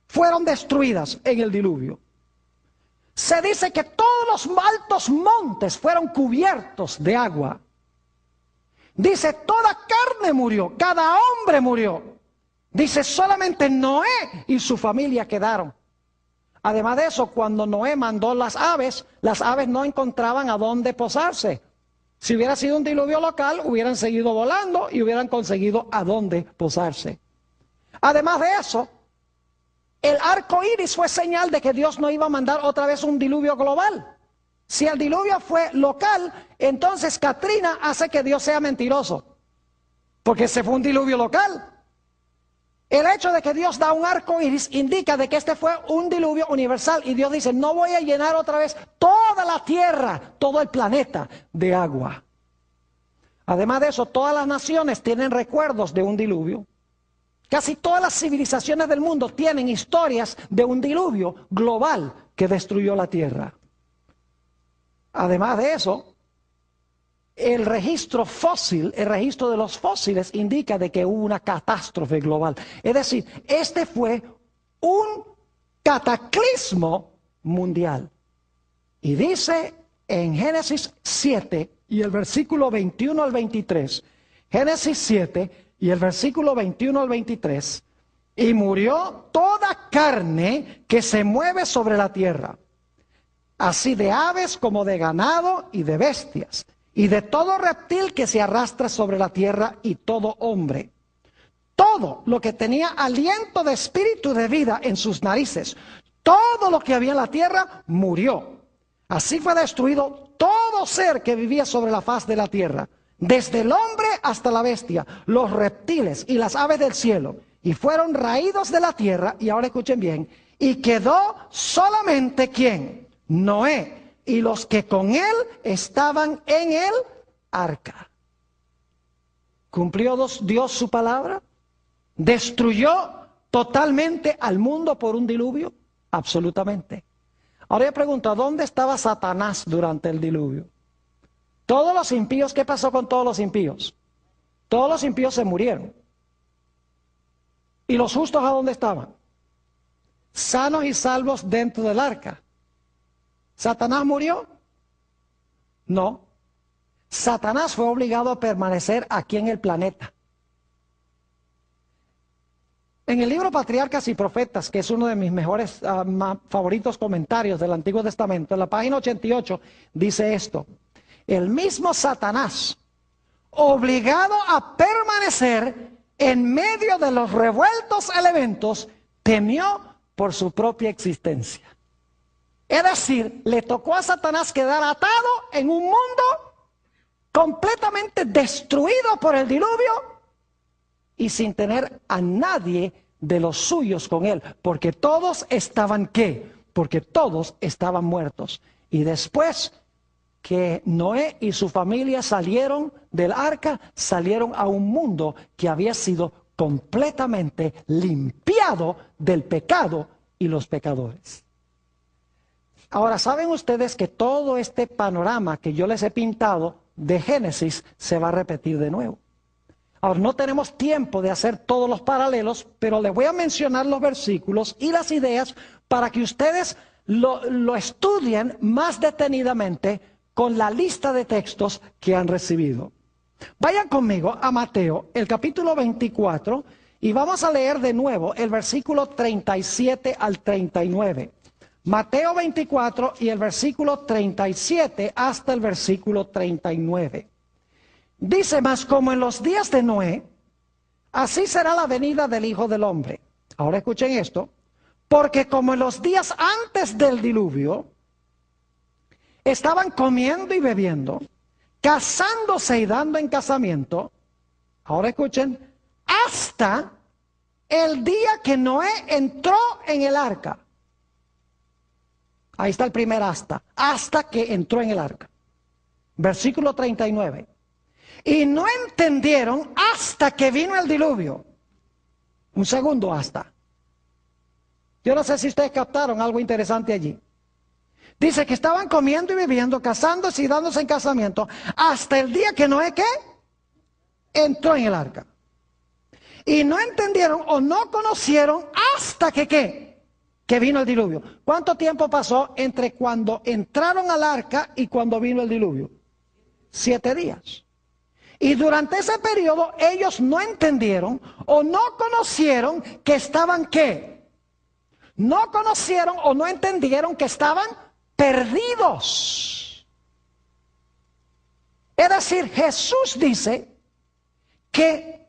fueron destruidas en el diluvio. Se dice que todos los altos montes fueron cubiertos de agua. Dice, toda carne murió, cada hombre murió. Dice, solamente Noé y su familia quedaron. Además de eso, cuando Noé mandó las aves no encontraban a dónde posarse. Si hubiera sido un diluvio local, hubieran seguido volando y hubieran conseguido a dónde posarse. Además de eso, el arco iris fue señal de que Dios no iba a mandar otra vez un diluvio global. Si el diluvio fue local, entonces Katrina hace que Dios sea mentiroso, porque ese fue un diluvio local. El hecho de que Dios da un arco iris indica de que este fue un diluvio universal, y Dios dice, no voy a llenar otra vez toda la tierra, todo el planeta de agua. Además de eso, todas las naciones tienen recuerdos de un diluvio. Casi todas las civilizaciones del mundo tienen historias de un diluvio global que destruyó la tierra. Además de eso, el registro fósil, el registro de los fósiles indica de que hubo una catástrofe global. Es decir, este fue un cataclismo mundial. Y dice en Génesis 7 y el versículo 21 al 23, Génesis 7 y el versículo 21 al 23, y murió toda carne que se mueve sobre la tierra, así de aves como de ganado y de bestias, y de todo reptil que se arrastra sobre la tierra, y todo hombre. Todo lo que tenía aliento de espíritu de vida en sus narices, todo lo que había en la tierra, murió. Así fue destruido todo ser que vivía sobre la faz de la tierra, desde el hombre hasta la bestia, los reptiles y las aves del cielo, y fueron raídos de la tierra. Y ahora escuchen bien, y quedó solamente ¿quién? Noé y los que con él estaban en el arca. ¿Cumplió Dios su palabra? ¿Destruyó totalmente al mundo por un diluvio? Absolutamente. Ahora yo pregunto, ¿dónde estaba Satanás durante el diluvio? Todos los impíos, ¿qué pasó con todos los impíos? Todos los impíos se murieron. ¿Y los justos a dónde estaban? Sanos y salvos dentro del arca. ¿Satanás murió? No. Satanás fue obligado a permanecer aquí en el planeta. En el libro Patriarcas y Profetas, que es uno de mis mejores favoritos comentarios del Antiguo Testamento, en la página 88 dice esto: el mismo Satanás, obligado a permanecer en medio de los revueltos elementos, temió por su propia existencia. Es decir, le tocó a Satanás quedar atado en un mundo completamente destruido por el diluvio y sin tener a nadie de los suyos con él, porque todos estaban ¿qué? Porque todos estaban muertos. Y después que Noé y su familia salieron del arca, salieron a un mundo que había sido completamente limpiado del pecado y los pecadores. Ahora, ¿saben ustedes que todo este panorama que yo les he pintado de Génesis se va a repetir de nuevo? Ahora, no tenemos tiempo de hacer todos los paralelos, pero les voy a mencionar los versículos y las ideas para que ustedes lo estudien más detenidamente con la lista de textos que han recibido. Vayan conmigo a Mateo, el capítulo 24, y vamos a leer de nuevo el versículo 37 al 39. Mateo 24 y el versículo 37 hasta el versículo 39. Dice: mas como en los días de Noé, así será la venida del Hijo del Hombre. Ahora escuchen esto. Porque como en los días antes del diluvio, estaban comiendo y bebiendo, casándose y dando en casamiento. Ahora escuchen, hasta el día que Noé entró en el arca. Ahí está el primer hasta que entró en el arca. Versículo 39. Y no entendieron hasta que vino el diluvio. Un segundo hasta. Yo no sé si ustedes captaron algo interesante allí. Dice que estaban comiendo y bebiendo, casándose y dándose en casamiento, hasta el día que Noé, ¿qué? Entró en el arca. Y no entendieron o no conocieron hasta que, ¿qué? Que vino el diluvio. ¿Cuánto tiempo pasó entre cuando entraron al arca y cuando vino el diluvio? 7 días. Y durante ese periodo ellos no entendieron o no conocieron que estaban, ¿qué? No conocieron o no entendieron que estaban perdidos. Es decir, Jesús dice que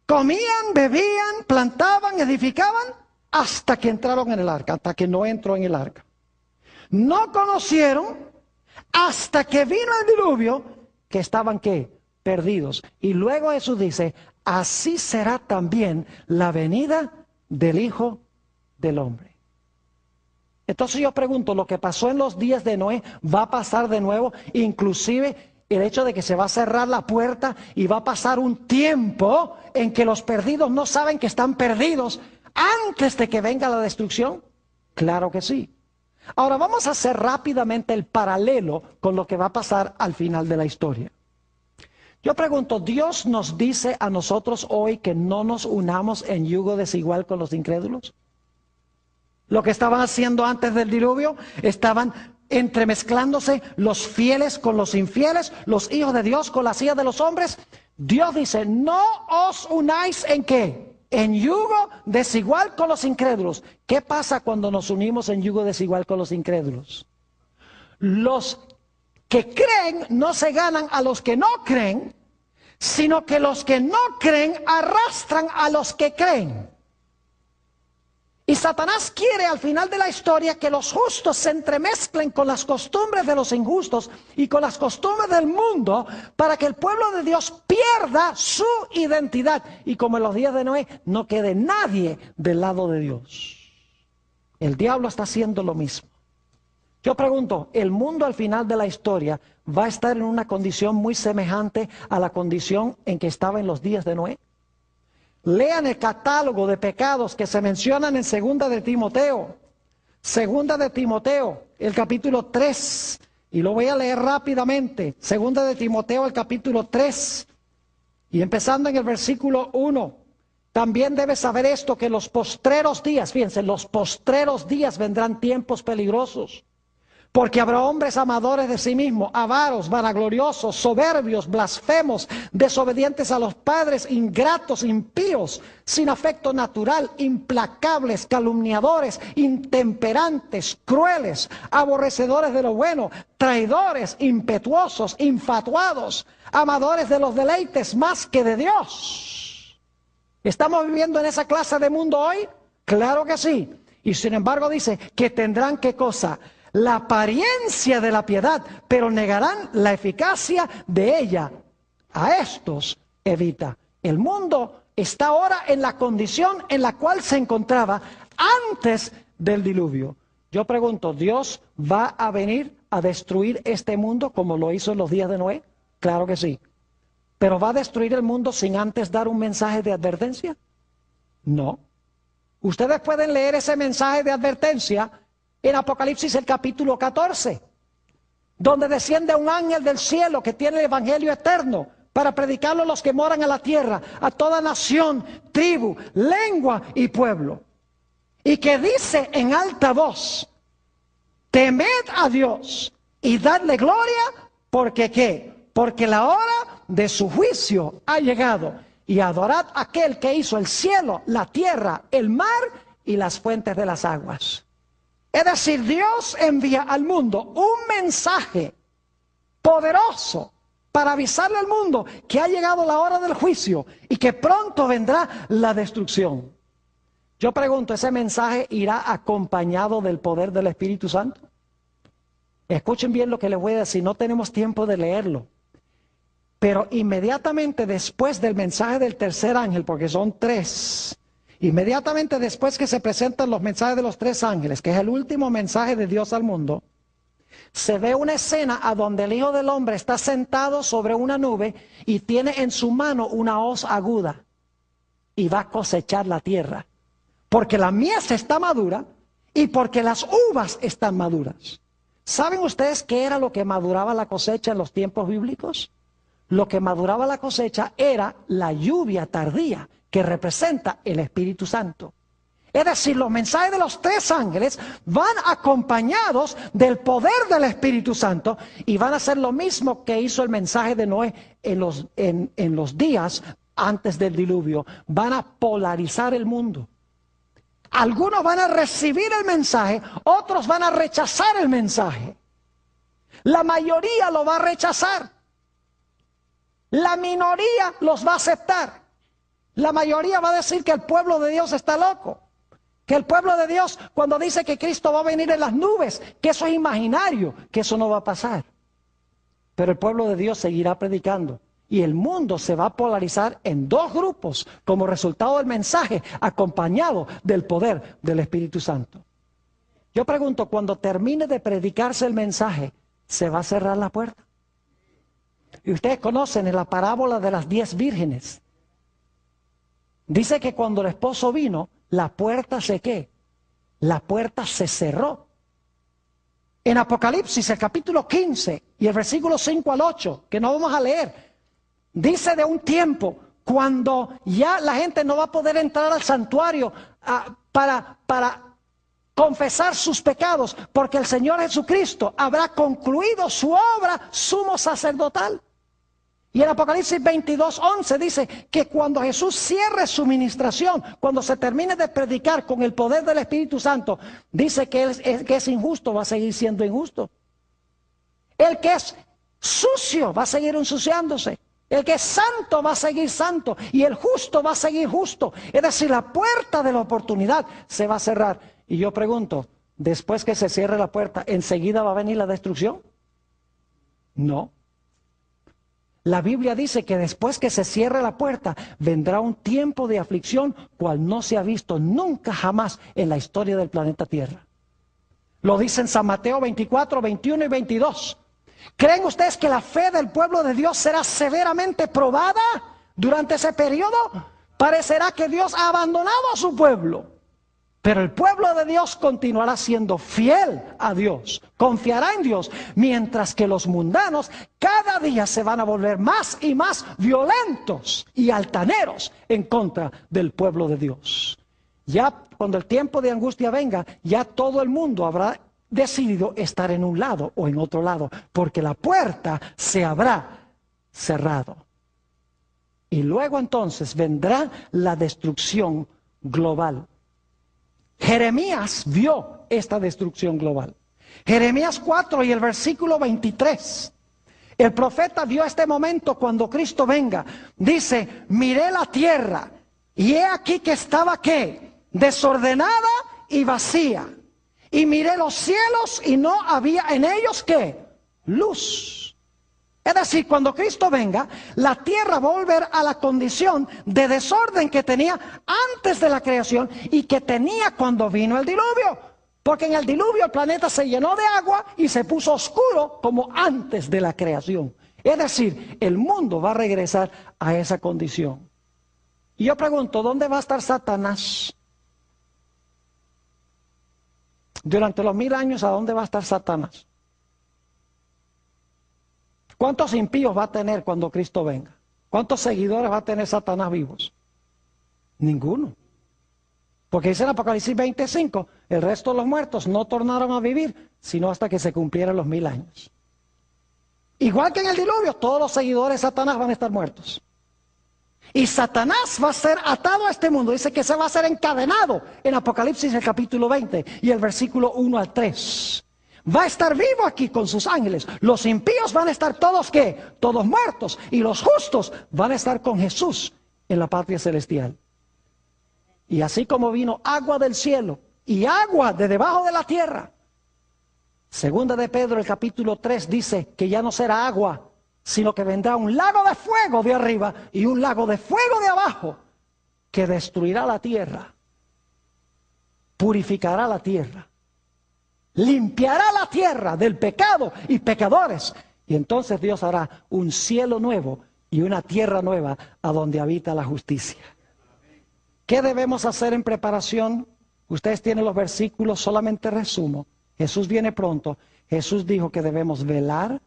comían, bebían, plantaban, edificaban hasta que entraron en el arca, hasta que no entró en el arca. No conocieron hasta que vino el diluvio que estaban, ¿qué? Perdidos. Y luego Jesús dice: así será también la venida del Hijo del Hombre. Entonces yo pregunto, ¿lo que pasó en los días de Noé va a pasar de nuevo? Inclusive el hecho de que se va a cerrar la puerta y va a pasar un tiempo en que los perdidos no saben que están perdidos antes de que venga la destrucción. Claro que sí. Ahora vamos a hacer rápidamente el paralelo con lo que va a pasar al final de la historia. Yo pregunto, ¿Dios nos dice a nosotros hoy que no nos unamos en yugo desigual con los incrédulos? Lo que estaban haciendo antes del diluvio, estaban entremezclándose los fieles con los infieles, los hijos de Dios con las hijas de los hombres. Dios dice: no os unáis ¿en qué? En yugo desigual con los incrédulos. ¿Qué pasa cuando nos unimos en yugo desigual con los incrédulos? Los que creen no se ganan a los que no creen, sino que los que no creen arrastran a los que creen. Y Satanás quiere al final de la historia que los justos se entremezclen con las costumbres de los injustos y con las costumbres del mundo, para que el pueblo de Dios pierda su identidad. Y como en los días de Noé, no quede nadie del lado de Dios. El diablo está haciendo lo mismo. Yo pregunto, ¿el mundo al final de la historia va a estar en una condición muy semejante a la condición en que estaba en los días de Noé? Lean el catálogo de pecados que se mencionan en Segunda de Timoteo. Segunda de Timoteo, el capítulo 3. Y lo voy a leer rápidamente. Segunda de Timoteo, el capítulo 3. Y empezando en el versículo 1. También debes saber esto, que en los postreros días, fíjense, en los postreros días vendrán tiempos peligrosos. Porque habrá hombres amadores de sí mismos, avaros, vanagloriosos, soberbios, blasfemos, desobedientes a los padres, ingratos, impíos, sin afecto natural, implacables, calumniadores, intemperantes, crueles, aborrecedores de lo bueno, traidores, impetuosos, infatuados, amadores de los deleites más que de Dios. ¿Estamos viviendo en esa clase de mundo hoy? Claro que sí. Y sin embargo dice que tendrán, ¿qué cosa? La apariencia de la piedad, pero negarán la eficacia de ella. A estos evita. El mundo está ahora en la condición en la cual se encontraba antes del diluvio. Yo pregunto, ¿Dios va a venir a destruir este mundo como lo hizo en los días de Noé? Claro que sí. ¿Pero va a destruir el mundo sin antes dar un mensaje de advertencia? No. Ustedes pueden leer ese mensaje de advertencia en Apocalipsis el capítulo 14, donde desciende un ángel del cielo que tiene el evangelio eterno para predicarlo a los que moran en la tierra, a toda nación, tribu, lengua y pueblo. Y que dice en alta voz: temed a Dios y dadle gloria, porque ¿qué? Porque la hora de su juicio ha llegado. Y adorad a aquel que hizo el cielo, la tierra, el mar y las fuentes de las aguas. Es decir, Dios envía al mundo un mensaje poderoso para avisarle al mundo que ha llegado la hora del juicio y que pronto vendrá la destrucción. Yo pregunto, ¿ese mensaje irá acompañado del poder del Espíritu Santo? Escuchen bien lo que les voy a decir, no tenemos tiempo de leerlo. Pero inmediatamente después del mensaje del tercer ángel, porque son 3, inmediatamente después que se presentan los mensajes de los 3 ángeles, que es el último mensaje de Dios al mundo, se ve una escena a donde el Hijo del Hombre está sentado sobre una nube y tiene en su mano una hoz aguda y va a cosechar la tierra. Porque la mies está madura y porque las uvas están maduras. ¿Saben ustedes qué era lo que maduraba la cosecha en los tiempos bíblicos? Lo que maduraba la cosecha era la lluvia tardía, que representa el Espíritu Santo. Es decir, los mensajes de los 3 ángeles van acompañados del poder del Espíritu Santo y van a hacer lo mismo que hizo el mensaje de Noé en los días antes del diluvio. Van a polarizar el mundo. Algunos van a recibir el mensaje, otros van a rechazar el mensaje. La mayoría lo va a rechazar. La minoría los va a aceptar. La mayoría va a decir que el pueblo de Dios está loco. Que el pueblo de Dios, cuando dice que Cristo va a venir en las nubes, que eso es imaginario, que eso no va a pasar. Pero el pueblo de Dios seguirá predicando. Y el mundo se va a polarizar en 2 grupos como resultado del mensaje acompañado del poder del Espíritu Santo. Yo pregunto, cuando termine de predicarse el mensaje, ¿se va a cerrar la puerta? Y ustedes conocen en la parábola de las 10 vírgenes. Dice que cuando el esposo vino, la puerta se ¿qué? La puerta se cerró. En Apocalipsis, el capítulo 15 y el versículo 5 al 8, que no vamos a leer, dice de un tiempo cuando ya la gente no va a poder entrar al santuario para confesar sus pecados, porque el Señor Jesucristo habrá concluido su obra sumo sacerdotal. Y en Apocalipsis 22:11 dice que cuando Jesús cierre su ministración, cuando se termine de predicar con el poder del Espíritu Santo, dice que el que es injusto va a seguir siendo injusto. El que es sucio va a seguir ensuciándose. El que es santo va a seguir santo. Y el justo va a seguir justo. Es decir, la puerta de la oportunidad se va a cerrar. Y yo pregunto, después que se cierre la puerta, ¿enseguida va a venir la destrucción? No. La Biblia dice que después que se cierre la puerta, vendrá un tiempo de aflicción cual no se ha visto nunca jamás en la historia del planeta Tierra. Lo dice en San Mateo 24, 21 y 22. ¿Creen ustedes que la fe del pueblo de Dios será severamente probada durante ese periodo? Parecerá que Dios ha abandonado a su pueblo. Pero el pueblo de Dios continuará siendo fiel a Dios, confiará en Dios, mientras que los mundanos cada día se van a volver más y más violentos y altaneros en contra del pueblo de Dios. Ya cuando el tiempo de angustia venga, ya todo el mundo habrá decidido estar en un lado o en otro lado, porque la puerta se habrá cerrado. Y luego entonces vendrá la destrucción global. Jeremías vio esta destrucción global. Jeremías 4 y el versículo 23. El profeta vio este momento cuando Cristo venga. Dice, miré la tierra y he aquí que estaba ¿qué? Desordenada y vacía. Y miré los cielos y no había en ellos ¿qué? Luz. Es decir, cuando Cristo venga, la tierra va a volver a la condición de desorden que tenía antes de la creación y que tenía cuando vino el diluvio. Porque en el diluvio el planeta se llenó de agua y se puso oscuro como antes de la creación. Es decir, el mundo va a regresar a esa condición. Y yo pregunto, ¿dónde va a estar Satanás? Durante los 1000 años, ¿a dónde va a estar Satanás? ¿Cuántos impíos va a tener cuando Cristo venga? ¿Cuántos seguidores va a tener Satanás vivos? Ninguno. Porque dice en Apocalipsis 25, el resto de los muertos no tornaron a vivir, sino hasta que se cumplieran los 1000 años. Igual que en el diluvio, todos los seguidores de Satanás van a estar muertos. Y Satanás va a ser atado a este mundo. Dice que se va a ser encadenado en Apocalipsis el capítulo 20 y el versículo 1 al 3. Va a estar vivo aquí con sus ángeles. Los impíos van a estar todos, ¿qué? Todos muertos. Y los justos van a estar con Jesús en la patria celestial. Y así como vino agua del cielo y agua de debajo de la tierra. Segunda de Pedro, el capítulo 3, dice que ya no será agua, sino que vendrá un lago de fuego de arriba y un lago de fuego de abajo que destruirá la tierra, purificará la tierra, limpiará la tierra del pecado y pecadores. Y entonces Dios hará un cielo nuevo y una tierra nueva a donde habita la justicia. ¿Qué debemos hacer en preparación? Ustedes tienen los versículos, solamente resumo. Jesús viene pronto. Jesús dijo que debemos velar.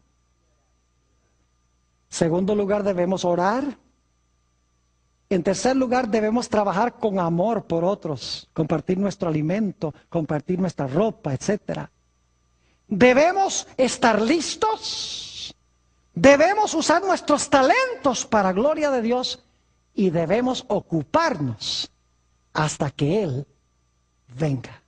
Segundo lugar, debemos orar. En tercer lugar, debemos trabajar con amor por otros, compartir nuestro alimento, compartir nuestra ropa, etc. Debemos estar listos. Debemos usar nuestros talentos para gloria de Dios y debemos ocuparnos hasta que Él venga.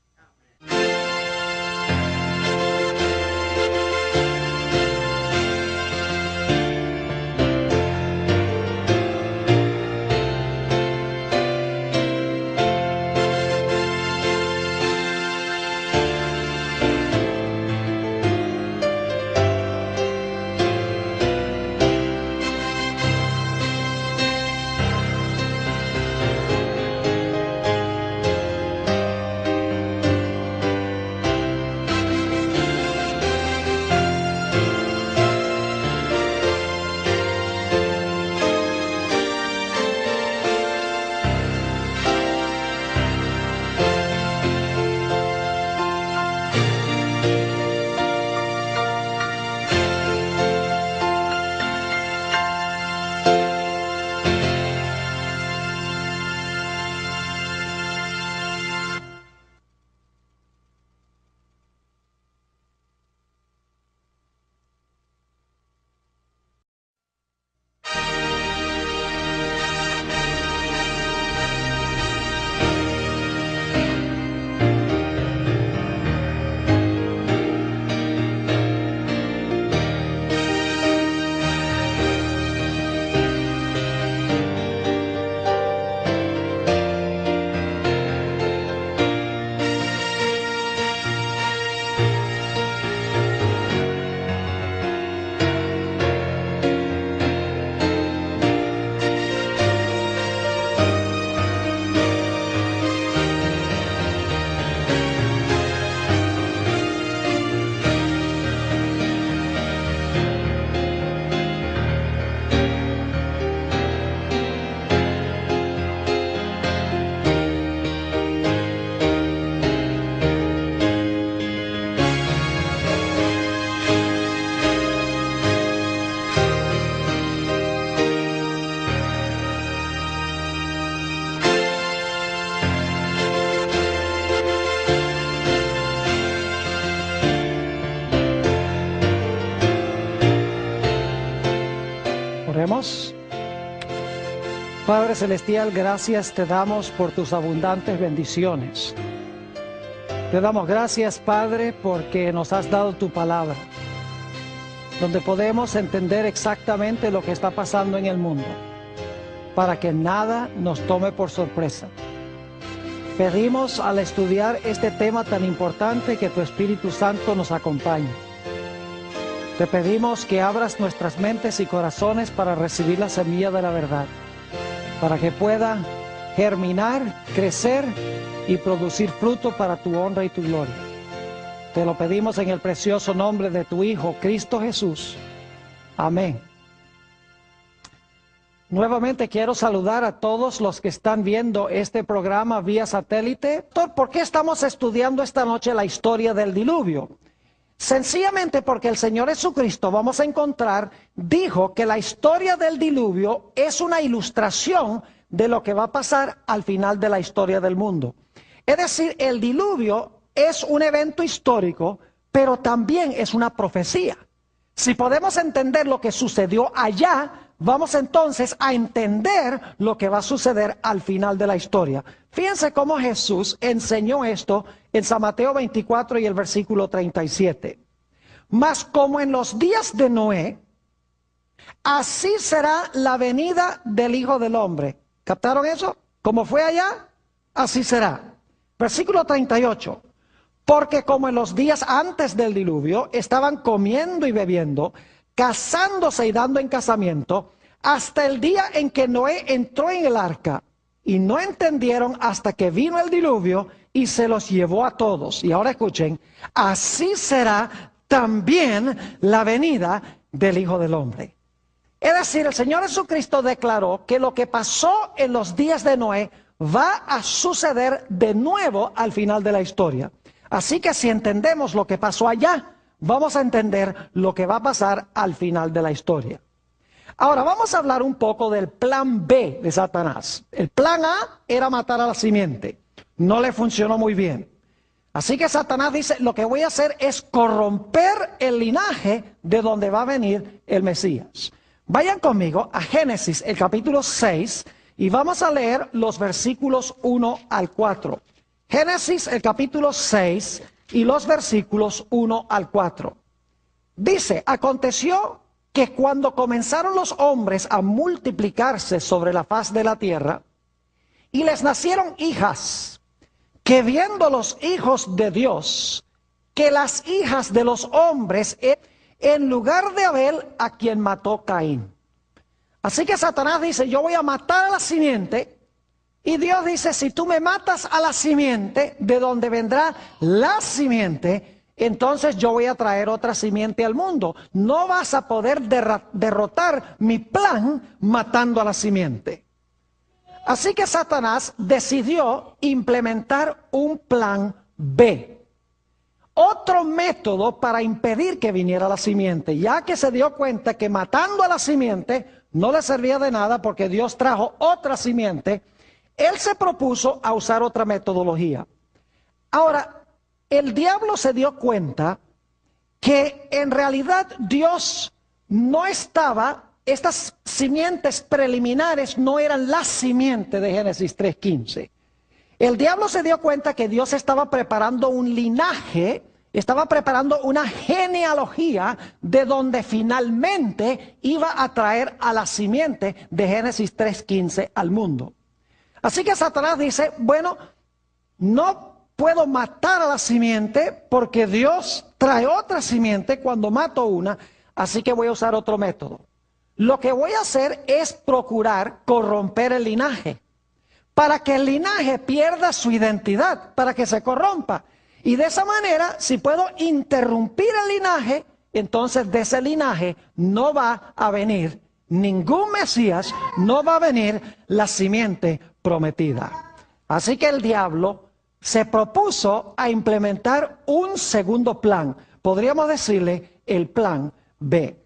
Oremos. Padre Celestial, gracias te damos por tus abundantes bendiciones. Te damos gracias, Padre, porque nos has dado tu palabra, donde podemos entender exactamente lo que está pasando en el mundo, para que nada nos tome por sorpresa. Pedimos al estudiar este tema tan importante que tu Espíritu Santo nos acompañe. Te pedimos que abras nuestras mentes y corazones para recibir la semilla de la verdad, para que pueda germinar, crecer y producir fruto para tu honra y tu gloria. Te lo pedimos en el precioso nombre de tu Hijo, Cristo Jesús. Amén. Nuevamente quiero saludar a todos los que están viendo este programa vía satélite. ¿Por qué estamos estudiando esta noche la historia del diluvio? Sencillamente porque el Señor Jesucristo, vamos a encontrar, dijo que la historia del diluvio es una ilustración de lo que va a pasar al final de la historia del mundo. Es decir, el diluvio es un evento histórico, pero también es una profecía. Si podemos entender lo que sucedió allá, vamos entonces a entender lo que va a suceder al final de la historia. Fíjense cómo Jesús enseñó esto en San Mateo 24 y el versículo 37. Mas como en los días de Noé, así será la venida del Hijo del Hombre. ¿Captaron eso? Como fue allá, así será. Versículo 38. Porque como en los días antes del diluvio estaban comiendo y bebiendo, casándose y dando en casamiento, hasta el día en que Noé entró en el arca, y no entendieron hasta que vino el diluvio y se los llevó a todos. Y ahora escuchen, así será también la venida del Hijo del Hombre. Es decir, el Señor Jesucristo declaró que lo que pasó en los días de Noé va a suceder de nuevo al final de la historia. Así que si entendemos lo que pasó allá, vamos a entender lo que va a pasar al final de la historia. Ahora vamos a hablar un poco del plan B de Satanás. El plan A era matar a la simiente. No le funcionó muy bien. Así que Satanás dice, lo que voy a hacer es corromper el linaje de donde va a venir el Mesías. Vayan conmigo a Génesis, el capítulo 6, y vamos a leer los versículos 1 al 4. Génesis, el capítulo 6, y los versículos 1 al 4. Dice, aconteció que cuando comenzaron los hombres a multiplicarse sobre la faz de la tierra, y les nacieron hijas, que viendo los hijos de Dios, que las hijas de los hombres, en lugar de Abel, a quien mató Caín. Así que Satanás dice, yo voy a matar a la simiente, y Dios dice, si tú me matas a la simiente, de donde vendrá la simiente, entonces yo voy a traer otra simiente al mundo. No vas a poder derrotar mi plan matando a la simiente. Así que Satanás decidió implementar un plan B. Otro método para impedir que viniera la simiente, ya que se dio cuenta que matando a la simiente no le servía de nada porque Dios trajo otra simiente. Él se propuso a usar otra metodología. Ahora, el diablo se dio cuenta que en realidad Dios no estaba, estas simientes preliminares no eran la simiente de Génesis 3:15. El diablo se dio cuenta que Dios estaba preparando un linaje, estaba preparando una genealogía de donde finalmente iba a traer a la simiente de Génesis 3:15 al mundo. Así que Satanás dice, bueno, no puedo matar a la simiente porque Dios trae otra simiente cuando mato una, así que voy a usar otro método. Lo que voy a hacer es procurar corromper el linaje, para que el linaje pierda su identidad, para que se corrompa. Y de esa manera, si puedo interrumpir el linaje, entonces de ese linaje no va a venir ningún Mesías, no va a venir la simiente prometida. Así que el diablo se propuso a implementar un segundo plan. Podríamos decirle el plan B.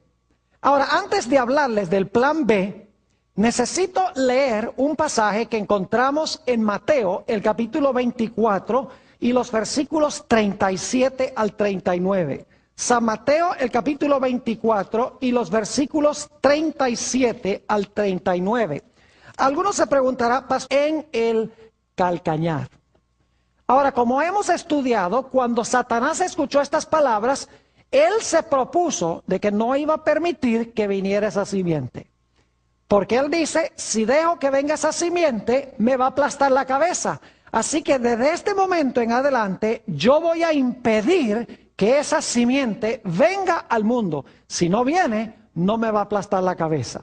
Ahora, antes de hablarles del plan B, necesito leer un pasaje que encontramos en Mateo, el capítulo 24, y los versículos 37 al 39. San Mateo, el capítulo 24, y los versículos 37 al 39. Algunos se preguntarán, en el calcañar. Ahora, como hemos estudiado, cuando Satanás escuchó estas palabras, él se propuso de que no iba a permitir que viniera esa simiente. Porque él dice, si dejo que venga esa simiente, me va a aplastar la cabeza. Así que desde este momento en adelante, yo voy a impedir que esa simiente venga al mundo. Si no viene, no me va a aplastar la cabeza.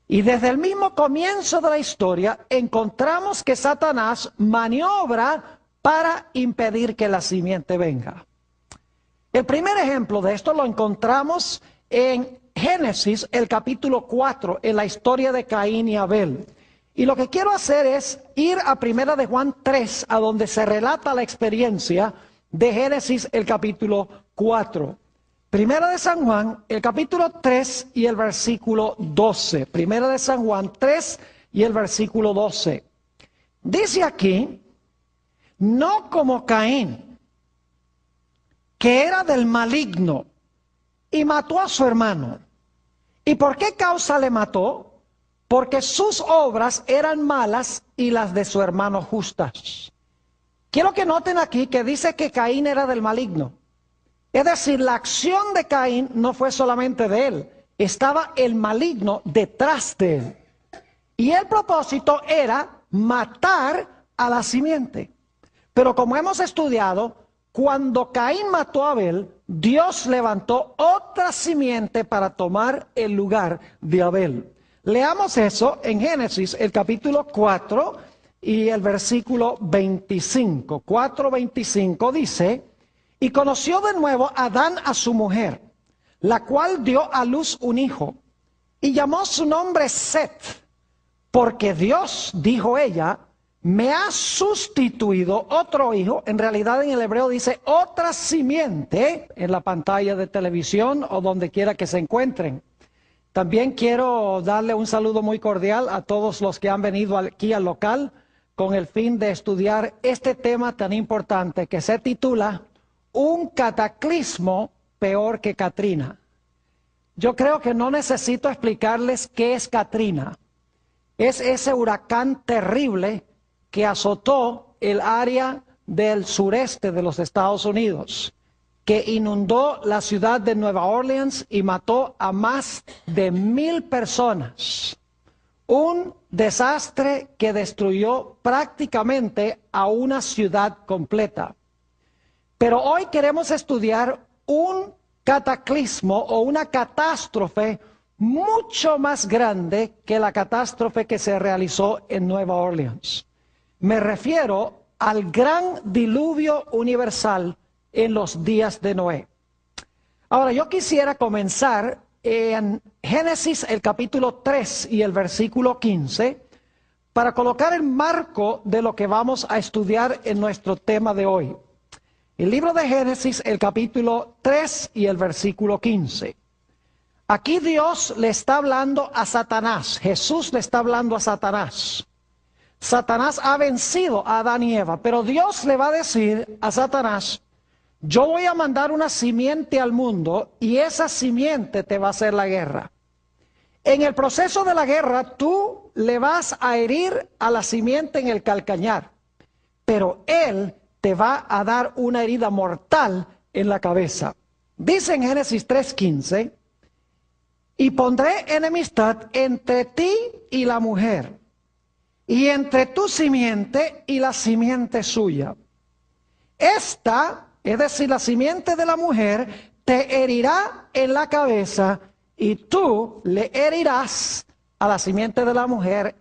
Y desde el mismo comienzo de la historia, encontramos que Satanás maniobra para impedir que la simiente venga. El primer ejemplo de esto lo encontramos en Génesis, el capítulo 4, en la historia de Caín y Abel. Y lo que quiero hacer es ir a Primera de Juan 3, a donde se relata la experiencia de Génesis, el capítulo 4. Primera de San Juan, el capítulo 3 y el versículo 12. Primera de San Juan 3 y el versículo 12. Dice aquí, no como Caín, que era del maligno y mató a su hermano. ¿Y por qué causa le mató? Porque sus obras eran malas y las de su hermano justas. Quiero que noten aquí que dice que Caín era del maligno. Es decir, la acción de Caín no fue solamente de él, estaba el maligno detrás de él. Y el propósito era matar a la simiente. Pero como hemos estudiado, cuando Caín mató a Abel, Dios levantó otra simiente para tomar el lugar de Abel. Leamos eso en Génesis, el capítulo 4 y el versículo 25. 4:25 dice: y conoció de nuevo Adán a su mujer, la cual dio a luz un hijo, y llamó su nombre Set, porque Dios, dijo ella, me ha sustituido otro hijo. En realidad en el hebreo dice otra simiente, en la pantalla de televisión o donde quiera que se encuentren. También quiero darle un saludo muy cordial a todos los que han venido aquí al local con el fin de estudiar este tema tan importante que se titula Un cataclismo peor que Katrina. Yo creo que no necesito explicarles qué es Katrina. Es ese huracán terrible que azotó el área del sureste de los Estados Unidos, que inundó la ciudad de Nueva Orleans y mató a más de 1,000 personas. Un desastre que destruyó prácticamente a una ciudad completa. Pero hoy queremos estudiar un cataclismo o una catástrofe mucho más grande que la catástrofe que se realizó en Nueva Orleans. Me refiero al gran diluvio universal en los días de Noé. Ahora, yo quisiera comenzar en Génesis, el capítulo 3 y el versículo 15, para colocar el marco de lo que vamos a estudiar en nuestro tema de hoy. El libro de Génesis, el capítulo 3 y el versículo 15. Aquí Dios le está hablando a Satanás, Jesús le está hablando a Satanás. Satanás ha vencido a Adán y Eva, pero Dios le va a decir a Satanás: yo voy a mandar una simiente al mundo y esa simiente te va a hacer la guerra. En el proceso de la guerra tú le vas a herir a la simiente en el calcañar, pero él te va a dar una herida mortal en la cabeza. Dice en Génesis 3:15: y pondré enemistad entre ti y la mujer, y entre tu simiente y la simiente suya. Esta, es decir, la simiente de la mujer, te herirá en la cabeza, y tú le herirás a la simiente de la mujer